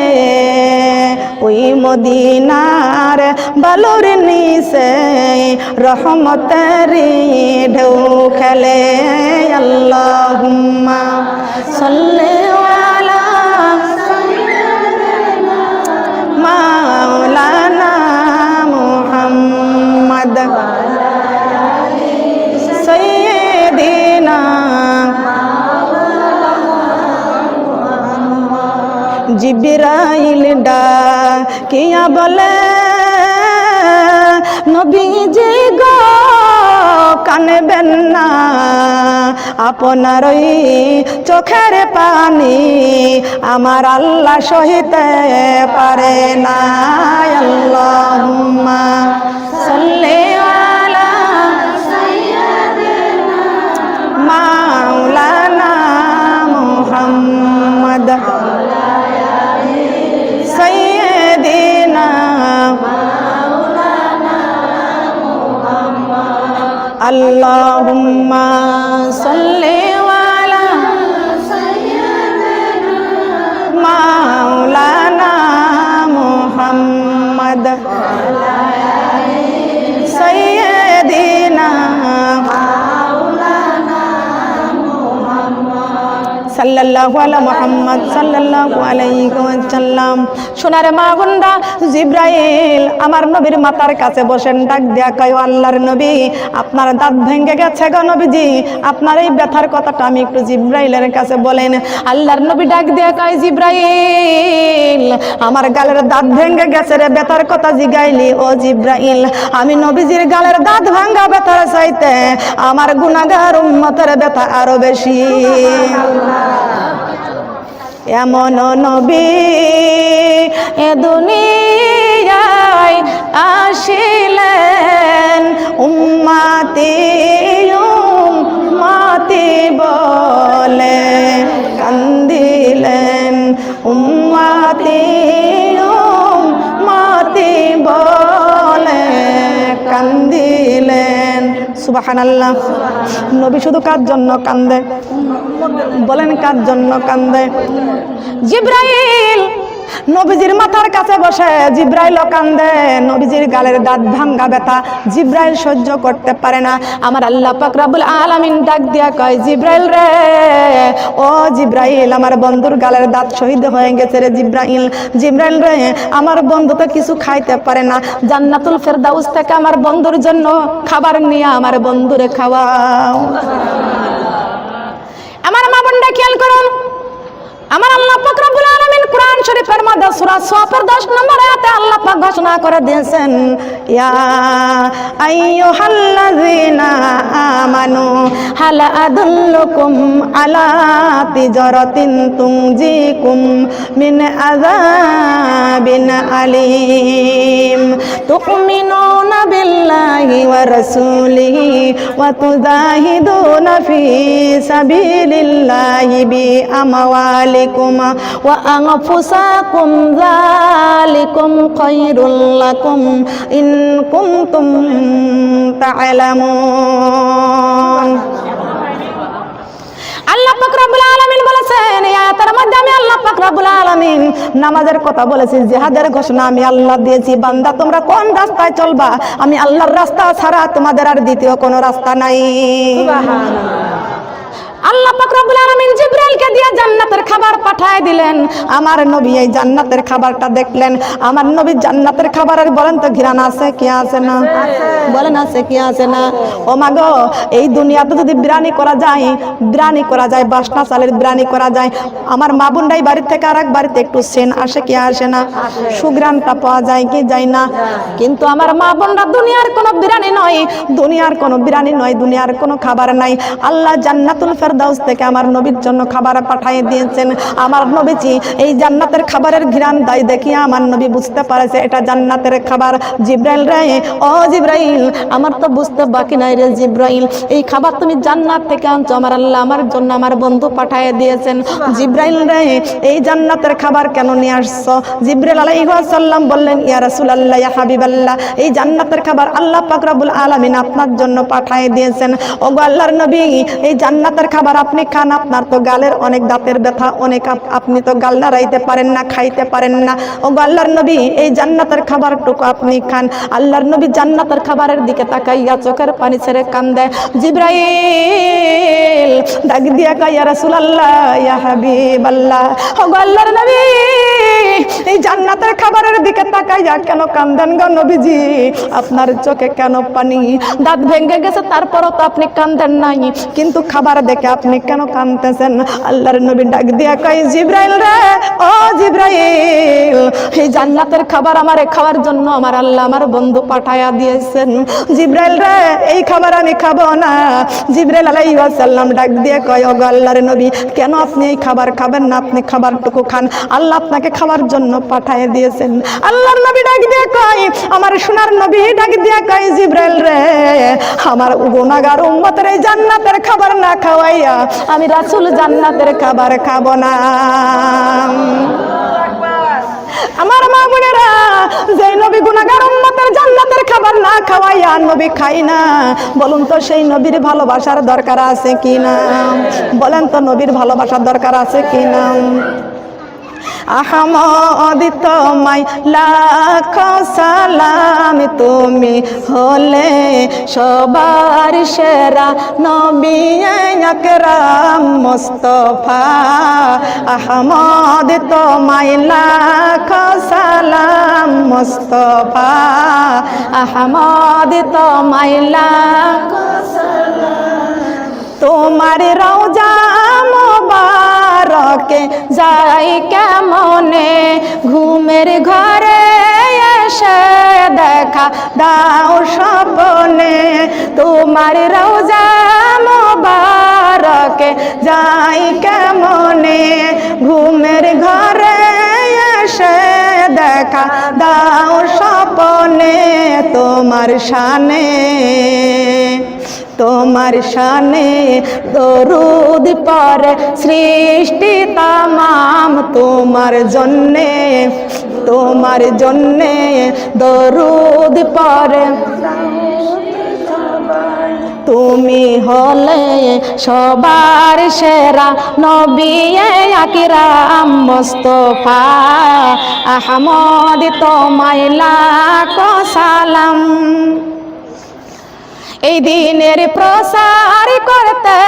ওই মদিনার বালুর নিচে রহমতের ঢেউ খেলে। আল্লাহুম্মা সাল্লি আলা মাওলানা মুহাম্মদ সাইয়্যিদিনা। জিবরাইল ডাকিয়া বলে, নবীজি গো কানবেন না, আপনার ওই চোখের পানি আমার আল্লাহ সহিতে পারে না। আল্লাহুম্মা সাল্লি আলা মাওলানা মুহাম্মদ সাইয়্যিদিনা। আল্লাহুম্মা সাল্লি আলা মাওলানা মুহাম্মদ সাইয়্যিদিনা। সাল্লাল্লাহু আলা মুহাম্মদ সাল্লাল্লাহু আলাইহি ওয়াসাল্লাম। সোনার মা বোনরা, জিবরাইল আমার নবীর মাথার কাছে বসেন, ডাক দেয়া কয়, আল্লাহর নবী, আপনার দাঁত ভেঙে গেছে গো নবীজি, আপনার এই ব্যথার কথাটা আমি একটু জিবরাইলের কাছে বলেন। আল্লাহর নবী ডাক দেয়া কয়, জিবরাইল আমার গালের দাঁত ভেঙে গেছে রে, ব্যথার কথা জিগাইলি ও জিবরাইল, আমি নবীজির গালের দাঁত ভাঙা ব্যথার চাইতে আমার গুনাহগার উম্মতের ব্যথা আরো বেশি। এমন নবী এ দুনিয়ায় আসিলেন, উম্মতি উম্মতি বলে কান্দিলেন, উম্মতি উম্মতি বলে কান্দিলেন। সুবহানাল্লাহ। নবী শুধু কার জন্য কান্দে? বলেন কার জন্য কান্দে? জিবরাইল নবীজির মাথার কাছে বসে জিবরাইল কান্দে, নবীজির গালের দাঁত ভাঙ্গা ব্যথা জিবরাইল সহ্য করতে পারে না। আমার আল্লাহ পাক রব্বুল আলামিন ডাক দিয়া কয়, জিবরাইল রে, ও জিবরাইল, আমার বন্ধুর গালের দাঁত শহীদ হয়ে গেছে রে জিবরাইল। জিবরাইল রে, আমার বন্ধু তো কিছু খাইতে পারে না, জান্নাতুল ফেরদাউস থেকে আমার বন্ধুর জন্য খাবার নিয়ে আমার বন্ধুরে খাওয়াও। আমার মা বোনরা খেয়াল করুন, আমার আল্লাহ পাক রব্বুল আলামিন কোরআন শরীফের মধ্যে সূরা সফের 10 নম্বর আয়াতে আল্লাহ পাক ঘোষণা করে দিয়েছেন, ইয়া আইয়ুহাল্লাযীনা আমানু হাল আদুল্লুকুম আলা তিজারাতিন তুনজিকুম মিন আযাবিন আলীম তুমিনুনা বিল্লাহি ওয়া রাসূলিহি ওয়া তুজাহিদুনা ফি সাবিলিল্লাহি বিআমওয়ালিকুম ওয়া আনফুসাকুম যালিকুম খায়রুল লাকুম ইন কুনতুম তা'লামুন। আল্লাহ পাক রব্বুল আলামিন বলেছেন, এই আয়াতের মধ্যে আমি আল্লাহ পাক রব্বুল আলামিন নামাজের কথা বলেছি, জিহাদের ঘোষণা আমি আল্লাহ দিয়েছি। বান্দা তোমরা কোন রাস্তায় চলবা? আমি আল্লাহর রাস্তা ছাড়া তোমাদের আর দ্বিতীয় কোনো রাস্তা নাই। সুবহানাল্লাহ। আল্লাহ পাক রব্বুল আলামিন জিবরাইলকে দিয়ে জান্নাতের খাবার পাঠায় দিলেন। আমার নবী এই জান্নাতের খাবারটা দেখলেন। আমার নবী জান্নাতের খাবারের বলেন তো ঘিরান আছে কি আছে না? বলেন আছে কি আছে না? ও মা গো, এই দুনিয়াতে যদি বিরিয়ানি করা যায়, বাসনা চালের বিরিয়ানি করা যায়, আমার মা বোনরাই বাড়ি থেকে আরেক বাড়িতে একটু সেন আসে কি আসে না? সুগ্রানটা পাওয়া যায় কি যায় না? কিন্তু আমার মা বোনরা দুনিয়ার কোনো বিরিয়ানি নয়, দুনিয়ার কোনো খাবার নাই। আল্লাহ জান্নাতুল ফেরদাউস থেকে আমার নবীর জন্য খাবার পাঠিয়ে দিয়েছেন। আমার নবীজি এই জান্নাতের খাবারের ঘ্রাণ দাই দেখিয়া আমার নবী বুঝতে পারেছে এটা জান্নাতের খাবার। জিবরাইল রে, ও জিবরাইল, আমার তো বুঝতে বাকি নাই রে জিবরাইল, এই খাবার তুমি জান্নাত থেকে আনছো, আমার আল্লাহ আমার জন্য আমার বন্ধু পাঠিয়ে দিয়েছেন। জিবরাইল রে, এই জান্নাতের খাবার কেন নিয়ে আসছো? জিবরাইল আলাইহিস সালাম বললেন, ইয়া রাসূলুল্লাহ, ইয়া হাবিবাল্লাহ, এই জান্নাতের খাবার আল্লাহ পাক রব্বুল আলামিন আপনার জন্য পাঠিয়ে দিয়েছেন। ওগো আল্লাহর নবী, এই জান্নাতের খাবার আপনি খান। আপনার তো গালের অনেক দাঁতের ব্যথা, অনেক আপনি তো গাল নাড়াইতে পারেন না, খাইতে পারেন না। ওগো আল্লাহর নবী, এই জান্নাতের খাবারটুকু আপনি খান। আল্লাহর নবী জান্নাতের খাবারের দিকে তাকাইয়া চোখের পানি ছেড়ে কান্দে। জিবরাইল ডাক দিয়া কয়, ইয়া রাসূলুল্লাহ, ইয়া হাবিবাল্লাহ, ওগো আল্লাহর নবী, এই জান্নাতের খাবারের দিকে তাকাইয়া কেন কান্দেন গো নবীজি? আপনার চোখে কেন পানি? দাঁত ভেঙে গেছে তারপরও তো আপনি কান্দেন নাই, কিন্তু খাবার দেখে আপনি কেন কাঁদতেছেন? আল্লাহর নবী ডাক দিয়া কয়, জিবরাইল রে, ও জিবরাইল, এই জান্নাতের খাবার আমারে খাওয়ার জন্য আমার আল্লাহ আমার বন্ধু পাঠায়া দিয়েছেন। জিবরাইল রে, এই খাবার আমি খাবো না। জিবরাইল আলাইহিস সালাম ডাক দিয়ে কয়, ওগো আল্লাহর নবী, কেন আপনি এই খাবার খাবেন না? আপনি খাবারটুকু খান, আল্লাহ আপনাকে খাওয়ার জন্য পাঠিয়ে দিয়েছেন। আল্লাহর নবী ডাক দিয়ে কয়, আমার সোনার নবী ডাক দিয়ে কয়, জিবরাইল রে, আমার গুনাহগার উম্মতের এই জান্নাতের খাবার না খাওয়াইয়া আমি রাসূল জান্নাতের খাবার খাবো না। আমার মা বোনেরা, যে নবী গুনাহগার উম্মতের জান্নাতের খাবার না খাওয়াইয়া নবী খাই না, বলুন তো সেই নবীর ভালোবাসার দরকার আছে কি না? বলেন তো নবীর ভালোবাসার দরকার আছে কি না? আহমদ তোমায় লাখ সালাম, তুমি হলে সবার সেরা নবী আকরাম মুস্তাফা। আহমদ তোমায় লাখ সালাম মুস্তাফা, আহমদ তোমায় লাখ সালাম। তোমার রওজা মোবারকে যাই কেমনে, ঘুমের ঘরে এসে দেখা দাও স্বপ্নে। তোমার রওজা মোবারকে যাই কেমনে, ঘুমের ঘরে এসে দেখা দাও স্বপ্নে। তোমার শানে দরুদ পড়ে সৃষ্টি তামাম, তোমার জন্যে দরুদ পড়ে। তুমি হলে সবার সেরা নবী আকরাম মুস্তাফা, আহমদ তোমায় লাখ সালাম। এই দিনের প্রসার করতে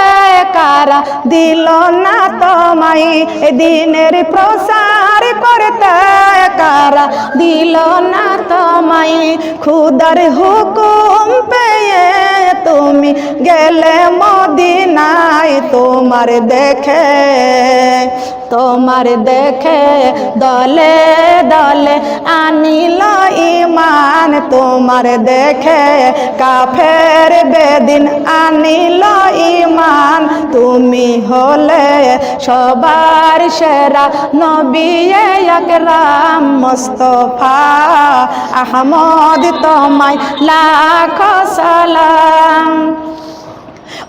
কারা দিল না তোমায়, এই দিনের প্রসার করতে কারা দিল না তোমায়। খুদার হুকুম পেয়ে তুমি গেলে মদিনায়, তোমার তোমার দেখে, তোমার দেখে দলে দলে আনিল ঈমান, তোমার দেখে কাফের বেদিন আনিল ঈমান। তুমি হলে সবার সেরা নবী আকরাম মুস্তাফা আহমদ, তোমায় লাখ সালাম।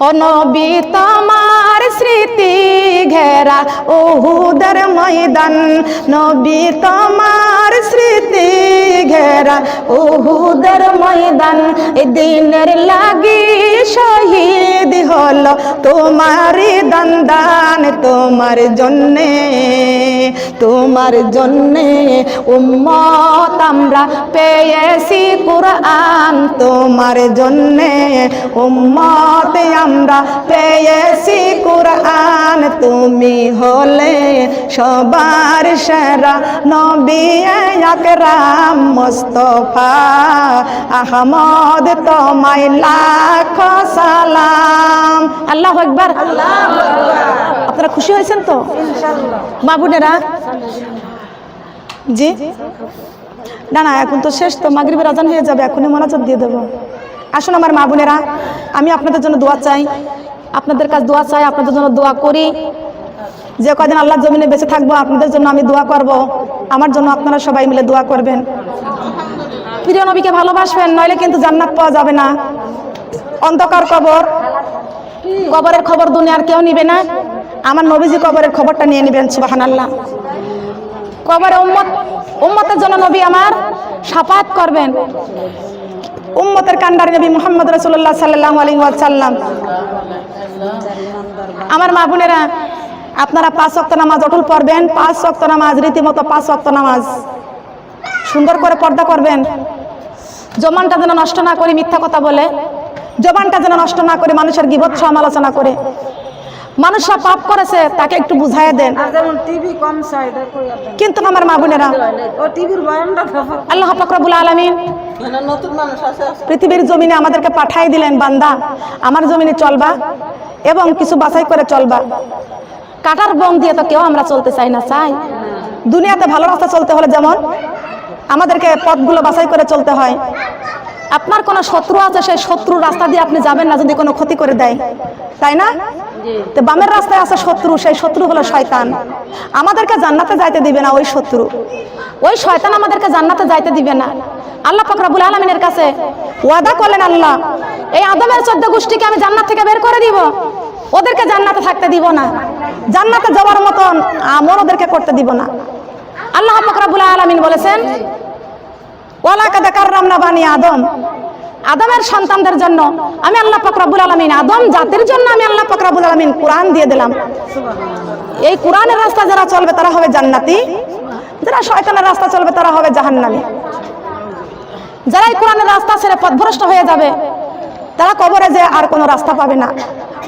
ও নবী তোমার স্মৃতি ঘেরা উহুদের ময়দান, নবী তোমার স্মৃতি ঘেরা উহুদের ময়দান। এই দিনের লাগি শহীদ হলো তোমারই দান্দান, তোমার জন্যে, তোমার জন্যে উম্মত আমরা পেয়েছি কুরআন, তোমার জন্যে উম্মত আমরা পেয়েছি কুরআন। তুমি হলে সবার সেরা নবী আকরাম মুস্তাফা আহমদ, তোমায় লাখ সালাম। আল্লাহু আকবার। আপনারা খুশি হয়েছেন তো মা বোনেরা? জি না না, এখন তো শেষ, তো মাগরিবের আজান হয়ে যাবে, এখনই মোনাজাত দিয়ে দেবো। আসুন আমার মা বোনেরা, আমি আপনাদের জন্য দোয়া চাই, আপনাদের কাছে দোয়া চাই, আপনাদের জন্য দোয়া করি। যে কদিন আল্লাহ জমিনে বেঁচে থাকবো আপনাদের জন্য আমি দোয়া করব, আমার জন্য আপনারা সবাই মিলে দোয়া করবেন। প্রিয় নবীকে ভালোবাসবেন, নইলে কিন্তু জান্নাত পাওয়া যাবে না। অন্ধকার কবর, কবরের খবর দুনিয়ার কেউ নিবে না, আমার নবীজি কবরের খবরটা নিয়ে নেবেন। সুবহানাল্লাহ। কবরে উম্মতের জন্য নবী আমার শাফাত করবেন। উম্মতের কান্ডার নবী মুহাম্মদ রাসূলুল্লাহ সাল্লাল্লাহু আলাইহি ওয়াসাল্লাম। আমার মা বোনেরা, আপনারা 5 ওয়াক্ত নামাজ অটল পড়বেন, 5 ওয়াক্ত নামাজ রীতিমতো 5 ওয়াক্ত নামাজ সুন্দর করে পর্দা করবেন। জবানটা যেন নষ্ট না করে মিথ্যা কথা বলে, জবানটা যেন নষ্ট না করে মানুষের গীবত সমালোচনা করে। মানুষরা পাপ করেছে তাকে একটু বুঝাই দেন। কিন্তু আমার মা বোনেরা, আল্লাহ পাক রব্বুল আলামিন পৃথিবীর জমিনে আমাদেরকে পাঠাই দিলেন, বান্দা আমার জমিনে চলবা এবং কিছু বাছাই করে চলবা। কাটার বন দিয়ে তো কেউ আমরা চলতে চাই না, চাই দুনিয়াতে ভালো রাস্তা চলতে হলে যেমন আমাদেরকে পথগুলো বাছাই করে চলতে হয়। আপনার কোনো শত্রু আছে, সেই শত্রুর রাস্তা দিয়ে আপনি যাবেন না যদি কোনো ক্ষতি করে দেয়, তাই না? তো বামের রাস্তায় আছে শত্রু, সেই শত্রু হলো শয়তান। আমাদেরকে জান্নাতে যাইতে দিবে না ওই শত্রু, ওই শয়তান আমাদেরকে জান্নাতে যাইতে দিবে না। আল্লাহ পাক রব্বুল আলামিনের কাছে ওয়াদা করলেন, আল্লাহ এই আদমের 14 গোষ্ঠীকে আমি জান্নাত থেকে বের করে দিব, ওদেরকে জান্নাতে থাকতে দিব না, জান্নাতে যাওয়ার মতন আমল ওদেরকে করতে দিব না। আল্লাহ পাক রব্বুল আলামিন বলেছেন, ওয়ালাকাদ কাররামনা বানি আদম, আদমের সন্তানদের জন্য আমি আল্লাহ পাক রব্বুল আলামিন, আদম জাতির জন্য আমি আল্লাহ পাক রব্বুল আলামিন কোরআন দিয়ে দিলাম। এই কোরআনের রাস্তা যারা চলবে তারা হবে জান্নাতি, যারা শয়তানের রাস্তা চলবে তারা হবে জাহান্নামী। যারা এই কোরআনের রাস্তা ছেড়ে পথভ্রষ্ট হয়ে যাবে তারা কবরে যে আর কোনো রাস্তা পাবে না,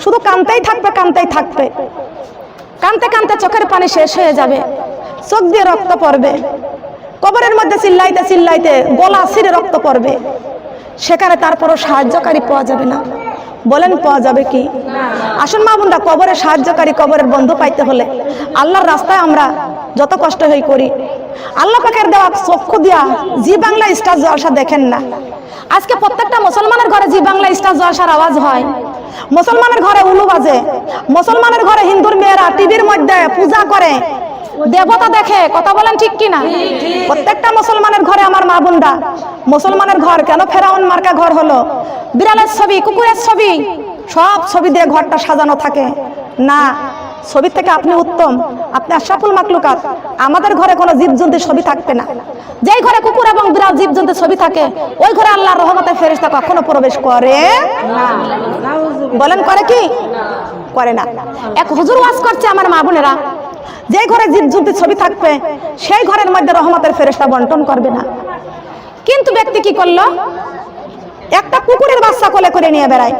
শুধু কাঁদতেই থাকবে, কাঁদতেই থাকবে, কাঁদতে কাঁদতে চোখের পানি শেষ হয়ে যাবে, চোখ দিয়ে রক্ত পড়বে, কবরের মধ্যে চিল্লাইতে চিল্লাইতে গলা ছিঁড়ে রক্ত পড়বে, সেখানে তারপরও সাহায্যকারী পাওয়া যাবে না। বলেন পাওয়া যাবে কি? আসুন মা বোনরা, কবরের সাহায্যকারী, কবরের বন্ধু পাইতে হলে আল্লাহর রাস্তায় আমরা যত কষ্ট হই করি, আল্লাহ পাকের দেওয়া চক্ষু দিয়া জি বাংলা স্টার জলসা দেখেন না। আজকে প্রত্যেকটা মুসলমানের ঘরে জি বাংলা স্টার জলসার আওয়াজ হয়, মুসলমানের ঘরে উলু বাজে, মুসলমানের ঘরে হিন্দুর মেয়েরা টিভির মধ্যে পূজা করে, দেবতা দেখে। কথা বলেন ঠিক কিনা? প্রত্যেকটা মুসলমানের ঘরে আমার মা বোনরা, মুসলমানের ঘর কেন ফেরাউন মার্কা ঘর হলো? বিড়ালের ছবি, কুকুরের ছবি, সব ছবি দিয়ে ঘরটা সাজানো থাকে না। ছবি থেকে আপনি উত্তম, আপনি আশরাফুল মাখলুকাত। আমাদের ঘরে কোনো জীবজন্তুর ছবি থাকবে না। যেই ঘরে কুকুর এবং বিড়াল জীবজন্তুর ছবি থাকে ওই ঘরে আল্লাহর রহমতের ফেরেশতা কখনো প্রবেশ করে না। বলেন করে কি? করে না। এক হুজুর ওয়াজ করছে আমার মা বোনেরা, যে ঘরে জীবজন্তুর ছবি থাকবে সেই ঘরের মধ্যে রহমতের ফেরেশতা বন্টন করবে না। কিন্তু ব্যক্তি কি করলো? একটা কুকুরের বাচ্চা কোলে করে নিয়ে বেড়ায়।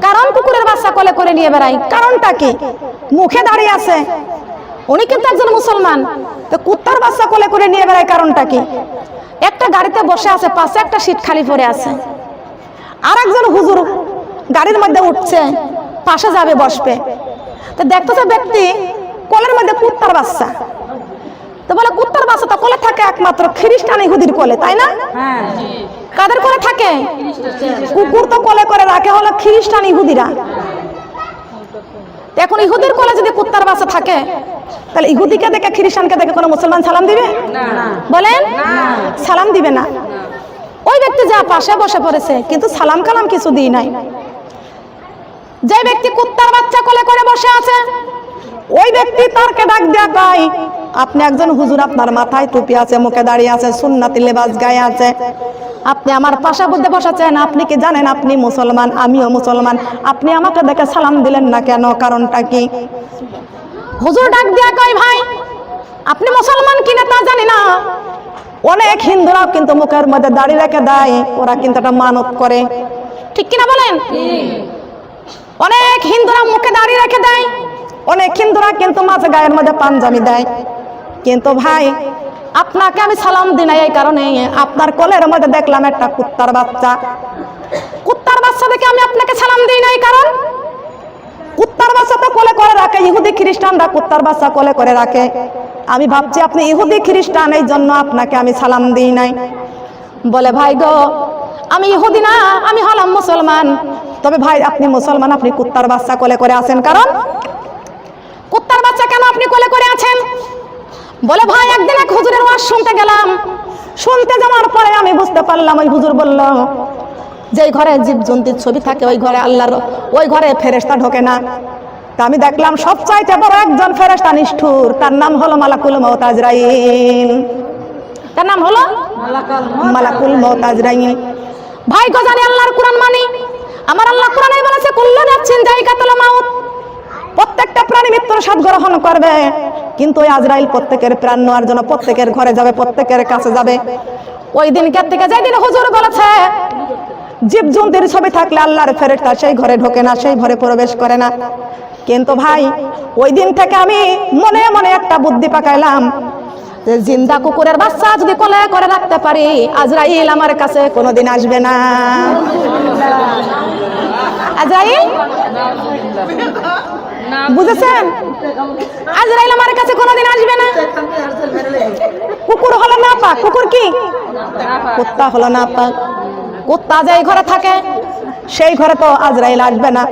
কারণ কুকুরের বাচ্চা কোলে করে নিয়ে বেড়ায়, কারণটা কি? মুখে দাঁড়িয়ে আছে, উনি কিন্তু একজন মুসলমান, তো কুত্তার বাচ্চা কোলে করে নিয়ে বেড়ায় কারণটা কি? একটা গাড়িতে বসে আছে, পাশে একটা সিট খালি পড়ে আছে, আর একজন হুজুর গাড়ির মধ্যে উঠছে, পাশে যাবে বসবে, তো দেখতেছে ব্যক্তি কোলের মধ্যে কুত্তার বাচ্চা, তো বলে কুত্তার বাচ্চা তো কোলে থাকে একমাত্র খ্রিস্টান ইহুদির কোলে, তাই না? কাদের কোলে থাকে? কুকুর তো কোলে করে রাখে হলো খ্রিস্টান ইহুদিরা। এখন ইহুদির কোলে যদি কুত্তার বাচ্চা থাকে, তাহলে ইহুদিকে দেখে খ্রিস্টানকে দেখে কোনো মুসলমান সালাম দিবে? বলেন, সালাম দিবে না। ওই ব্যক্তি যা পাশে বসে পড়েছে, কিন্তু সালাম কালাম কিছু দিই নাই। যে ব্যক্তি কুত্তার বাচ্চা কোলে করে বসে আছে, ওই ব্যক্তি তারকে ডাক দেয়া কয়, আপনি একজন হুজুর, আপনার মাথায় টুপি আছে, মুখে দাঁড়িয়ে আছে, সুন্নতি লেবাস গায়ে আছে, আপনি আমার পাশে বুদ্ধে বসাচ্ছেন, আপনি কি জানেন আপনি মুসলমান, আমিও মুসলমান, আপনি আমাকে দেখে সালাম দিলেন না কেন? কারণটা কি? হুজুর ডাক দেয়া কয়, ভাই আপনি মুসলমান কিনা তা জানি না, অনেক হিন্দুরাও কিন্তু মুখের মধ্যে দাড়ি রেখে দেয়, ওরা কিন্তু একটা মানত করে, ঠিক কিনা বলেন? অনেক হিন্দুরা মুখে দাড়ি রেখে দেয়, অনেক হিন্দুরা কিন্তু মাঝে গায়ের মধ্যে পাঞ্জাবি দেয়। কিন্তু ভাই আপনাকে আমি সালাম দিই না এই কারণে, আপনার কোলের মধ্যে দেখলাম একটা কুত্তার বাচ্চা। কুত্তার বাচ্চা দেখে আমি আপনাকে সালাম দিই না এই কারণ, কুত্তার বাচ্চা তো কোলে করে রাখে, ইহুদি খ্রিস্টানরা কুত্তার বাচ্চা কোলে করে রাখে। আমি ভাবছি আপনি ইহুদি খ্রিস্টান, এই জন্য আপনাকে আমি সালাম দিই নাই। বলে, ভাই গো আমি ইহুদি না, আমি হলাম মুসলমান। তবে ভাই আপনি মুসলমান, আপনি কুত্তার বাচ্চা কোলে করে আছেন, কারণ কুত্তার বাচ্চা কেন আপনি কোলে করে আছেন? বলে, ভাই একদিন এক হুজুরের ওয়াজ শুনতে গেলাম, শুনতে যাওয়ার পরে আমি বুঝতে পারলাম, ওই হুজুর বলল যে ঘরে জীবজন্তুর ছবি থাকে ওই ঘরে আল্লাহর, ওই ঘরে ফেরেশতা ঢোকে না। তা আমি দেখলাম সবচাইতে বড় একজন ফেরেশতা নিষ্ঠুর, তার নাম হলো মালাকুল মউত আজরাইল। তার নাম হলো মালাকুল মউত আজরাইল। ভাই গো জানি আল্লাহর কোরআন মানি, আমার আল্লাহ কোরআনে বলেছে কুল্লু নাফসিন যায়কাতুল মাউত, প্রত্যেকটা প্রাণী মৃত্যুর স্বাদ গ্রহণ করবে, কিন্তু ওই আজরাইল প্রত্যেকের প্রাণ নেওয়ার জন্য প্রত্যেকের ঘরে যাবে, প্রত্যেকের কাছে যাবে। ওই দিনকার থেকে যেদিন হুজুর বলেছে জীবজন্তুর ছবি থাকলে আল্লাহর ফেরেশতা সেই ঘরে ঢোকে না, সেই ঘরে প্রবেশ করে না। কিন্তু ভাই ওই দিন থেকে আমি মনে মনে একটা বুদ্ধি পাকাইলাম, যে জিন্দা কুকুরের বাচ্চা যদি কোলে করে রাখতে পারি, আজরাইল আমার কাছে কোনোদিন আসবে না। আজরাইল, বুঝেছেন? আজরাইল আমার কাছে কোনোদিন আসবে না। কুকুর হলো না পাক, কুকুর কি? কুত্তা হলো না পাক। কুত্তা যেই ঘরে থাকে সেই ঘরে তো আজরাইল আসবে না।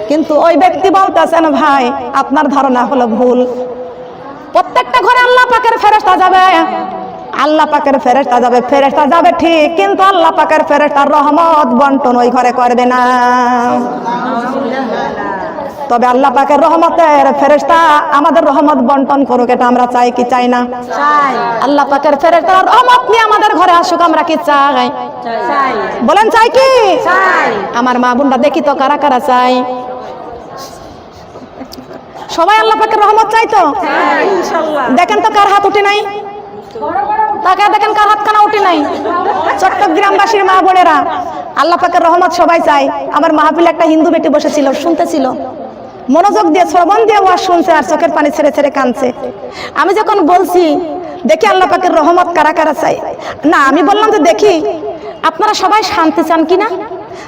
কিন্তু ওই ব্যক্তি বলতেছেন, ভাই আপনার ধারণা হলো ভুল। প্রত্যেকটা ঘরে আল্লাহ পাকের ফেরেশতা যাবে, আল্লাহ পাকের ফেরেশতা যাবে, ফেরেশতা যাবে ঠিক, কিন্তু আল্লাহ পাকের ফেরেশতার রহমত বন্টন ওই ঘরে করবে না। তবে আল্লাহ পাকের রহমতের ফেরেশতা আমাদের রহমত বন্টন করুক, এটা আমরা চাই কি চাই না? চাই। আল্লাহ পাকের ফেরেশতার রহমত নিয়ে আমাদের ঘরে আসুক, আমরা কি চাই? চাই। বলেন চাই কি? চাই। আমার মা বোনরা দেখি তো কারা কারা চাই? সবাই আল্লাহ পাকের রহমত চাই তো? ইনশাআল্লাহ। দেখেন তো কার হাত উঠে নাই, তাকে দেখেন কার হাত কানা উঠে নাই। চট্টগ্রামবাসীর মা বোনেরা আল্লাহ পাকের রহমত সবাই চাই। আমার মাহফিলে একটা হিন্দু বেটি বসেছিল, শুনতেছিল, মনোযোগ দিয়ে শ্রবণ দিয়ে ওয়াজ শুনছে, আর চোখের পানি ছেড়ে ছেড়ে কাঁদছে। আমি যখন বলছি দেখি আল্লাহ পাকের রহমত কারা কারা চাই, না আমি বললাম যে দেখি আপনারা সবাই শান্তি চান কিনা।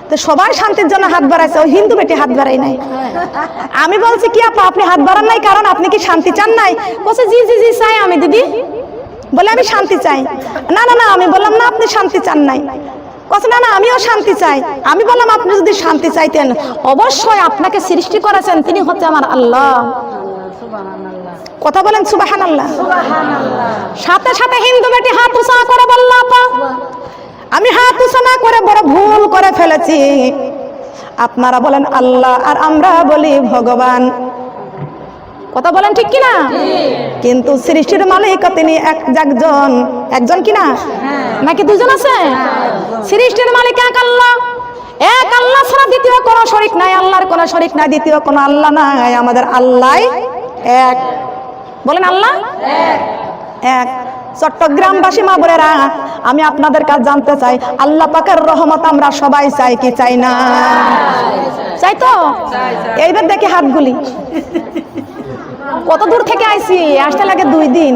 তো সবাই শান্তির জন্য হাত বাড়াইছে, ওই হিন্দু বেটি হাত বাড়াই নাই। আমি বলছি কি আপা আপনি হাত বাড়ান নাই কারণ আপনি কি শান্তি চান নাই? বলছে জি জি জি চাই আমি দিদি। বলে আমি শান্তি চাই। না না না, আমি বললাম না আপনি শান্তি চান নাই। বলছে না না আমিও শান্তি চাই। আমি বললাম আপনি যদি শান্তি চাইতেন অবশ্যই আপনাকে সৃষ্টি করেছেন তিনি হচ্ছে আমার আল্লাহ। কথা বলেন সুবহানাল্লাহ। সাথে সাথে হিন্দু বেটি হাত উঁচা করে বলল, আপা আমি হাত উঁচা না করে বড় ভুল করে ফেলেছি। আপনারা বলেন আল্লাহ আর আমরা বলি ভগবান। কথা বলেন ঠিক কিনা? কিন্তু সৃষ্টির মালিক তিনি একজন, একজন কিনা নাকি দুজন আছে? সৃষ্টির মালিক এক আল্লাহ, এক আল্লাহ ছাড়া দ্বিতীয় কোনো শরীক নাই। আল্লাহর কোনো শরীক নাই, দ্বিতীয় কোনো আল্লাহ নাই, আমাদের আল্লাহ এক। বলেন আল্লাহ এক। চট্টগ্রামবাসী মা বোনেরা আমি আপনাদের কাছে জানতে চাই, আল্লাহ পাকের রহমত আমরা সবাই চাই কি চাই না? চাই তো? এইবার দেখি হাতগুলি। কত দূর থেকে আইছি, আসতে লাগে 2 দিন,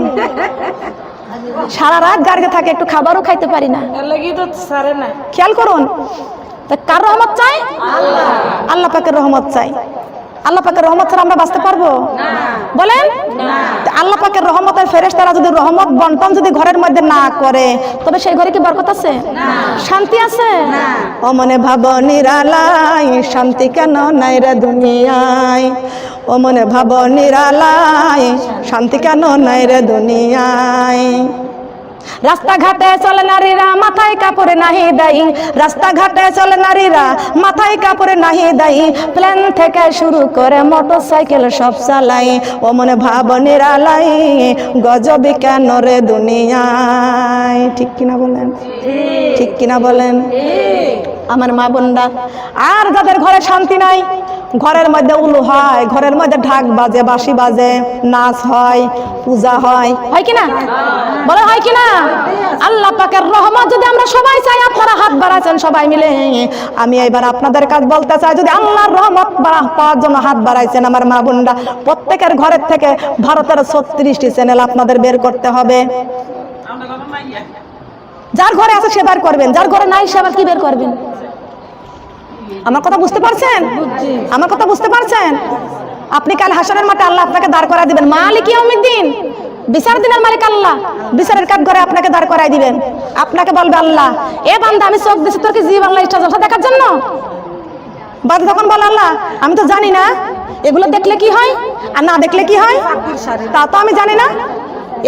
সারা রাত গাড়িতে থাকে, একটু খাবারও খাইতে পারি না। খেয়াল করুন, কার রহমত চাই? আল্লাহ পাকের রহমত চাই। আল্লাহ পাকের রহমত ছাড়া আমরা বাঁচতে পারবো? বলেন। আল্লাহ পাকের রহমতের ফেরেশতারা যদি রহমত বন্টন যদি ঘরের মধ্যে না করে, তবে সেই ঘরে কি বরকত আছে? শান্তি আছে? ও মনে ভাব নিরালাই, শান্তি কেন নাই রে দুনিয়ায়? ও মনে ভাব নিরালাই, শান্তি কেন নাই রে দুনিয়ায়? রাস্তাঘাটে চলে নারীরা মাথায় কাপড় নাহি দেয়, রাস্তাঘাটে চলে নারীরা মাথায় কাপড় নাহি দেয়, প্লেন থেকে শুরু করে মোটরসাইকেল সব চালাই। ও মনে ভাব নিরালাই, গজবি কেন রে দুনিয়ায়? ঠিক কিনা বলেন? ঠিক কিনা বলেন? আমার মা বোনরা, আর যাদের ঘরে শান্তি নাই, ঘরের মধ্যে উলু হয়, ঘরের মধ্যে ঢাক বাজে, বাঁশি বাজে, নাচ হয়, পূজা হয়, হয় কিনা? বলে হয় কিনা? আল্লাহ পাকের রহমত যদি আমরা সবাই চাই, আপনারা হাত বাড়াচ্ছেন সবাই মিলে, আমি এবার আপনাদের কাছে বলতে চাই, যদি আল্লাহর রহমত পাওয়ার জন্য হাত বাড়াইছেন আমার মা বোনরা, প্রত্যেকের ঘরের থেকে ভারতের 36টি চ্যানেল আপনাদের বের করতে হবে। যার ঘরে আছে সে বের করবেন, যার ঘরে নাই সে আবার কি বের করবেন? আমার কথা বুঝতে পারছেন? আমার কথা বুঝতে পারছেন? আপনি কাল হাসরের মাঠে আল্লাহ আপনাকে দাঁড় করায় দিবেন, মালিক ইয়াউমিদ্দিন, বিচার দিনের মালিক আল্লাহ, বিচারের কাঠ ঘরে আপনাকে দাঁড় করায় দিবেন। আপনাকে বলবে আল্লাহ, এ বান্দা আমি চোখ দিছি তোর কি জি বাংলা স্টার জলসা দেখার জন্য? বান্দা তখন বলে আল্লাহ আমি তো জানি না এগুলো দেখলে কি হয় আর না দেখলে কি হয়, তা তো আমি জানি না।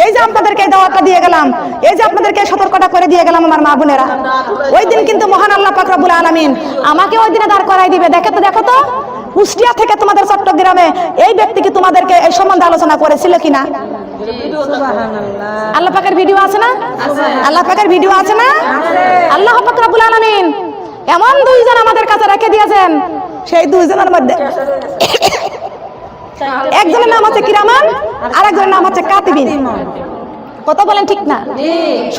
এই যে আপনাদেরকে দাওয়াতটা দিয়ে গেলাম, এই যে আপনাদেরকে সতর্কতা করে দিয়ে গেলাম আমার মা বোনেরা, ওই দিন কিন্তু মহান আল্লাহ পাক রব্বুল আলামিন আমাকে ওই দিনে দাঁড় করাই দিবে। দেখো তো কুষ্টিয়া থেকে তোমাদের চট্টগ্রামে এই ব্যক্তি কি তোমাদেরকে এই সম্বন্ধে আলোচনা করেছিল কিনা? আল্লাহ পাকের ভিডিও আছে না? আল্লাহ পাকের ভিডিও আছে না? আল্লাহ পাক রব্বুল আলামিন এমন দুইজন আমাদের কাছে রেখে দিয়েছেন, সেই দুইজনের মধ্যে একজনের নাম হচ্ছে কিরামান, আর একজনের নাম হচ্ছে কাতিবিন। কত বলেন ঠিক না?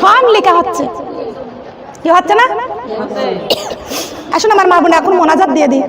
সব লেখা হচ্ছে, কি হচ্ছে না? আসুন আমার মা বোন এখন মোনাজাত দিয়ে দিই।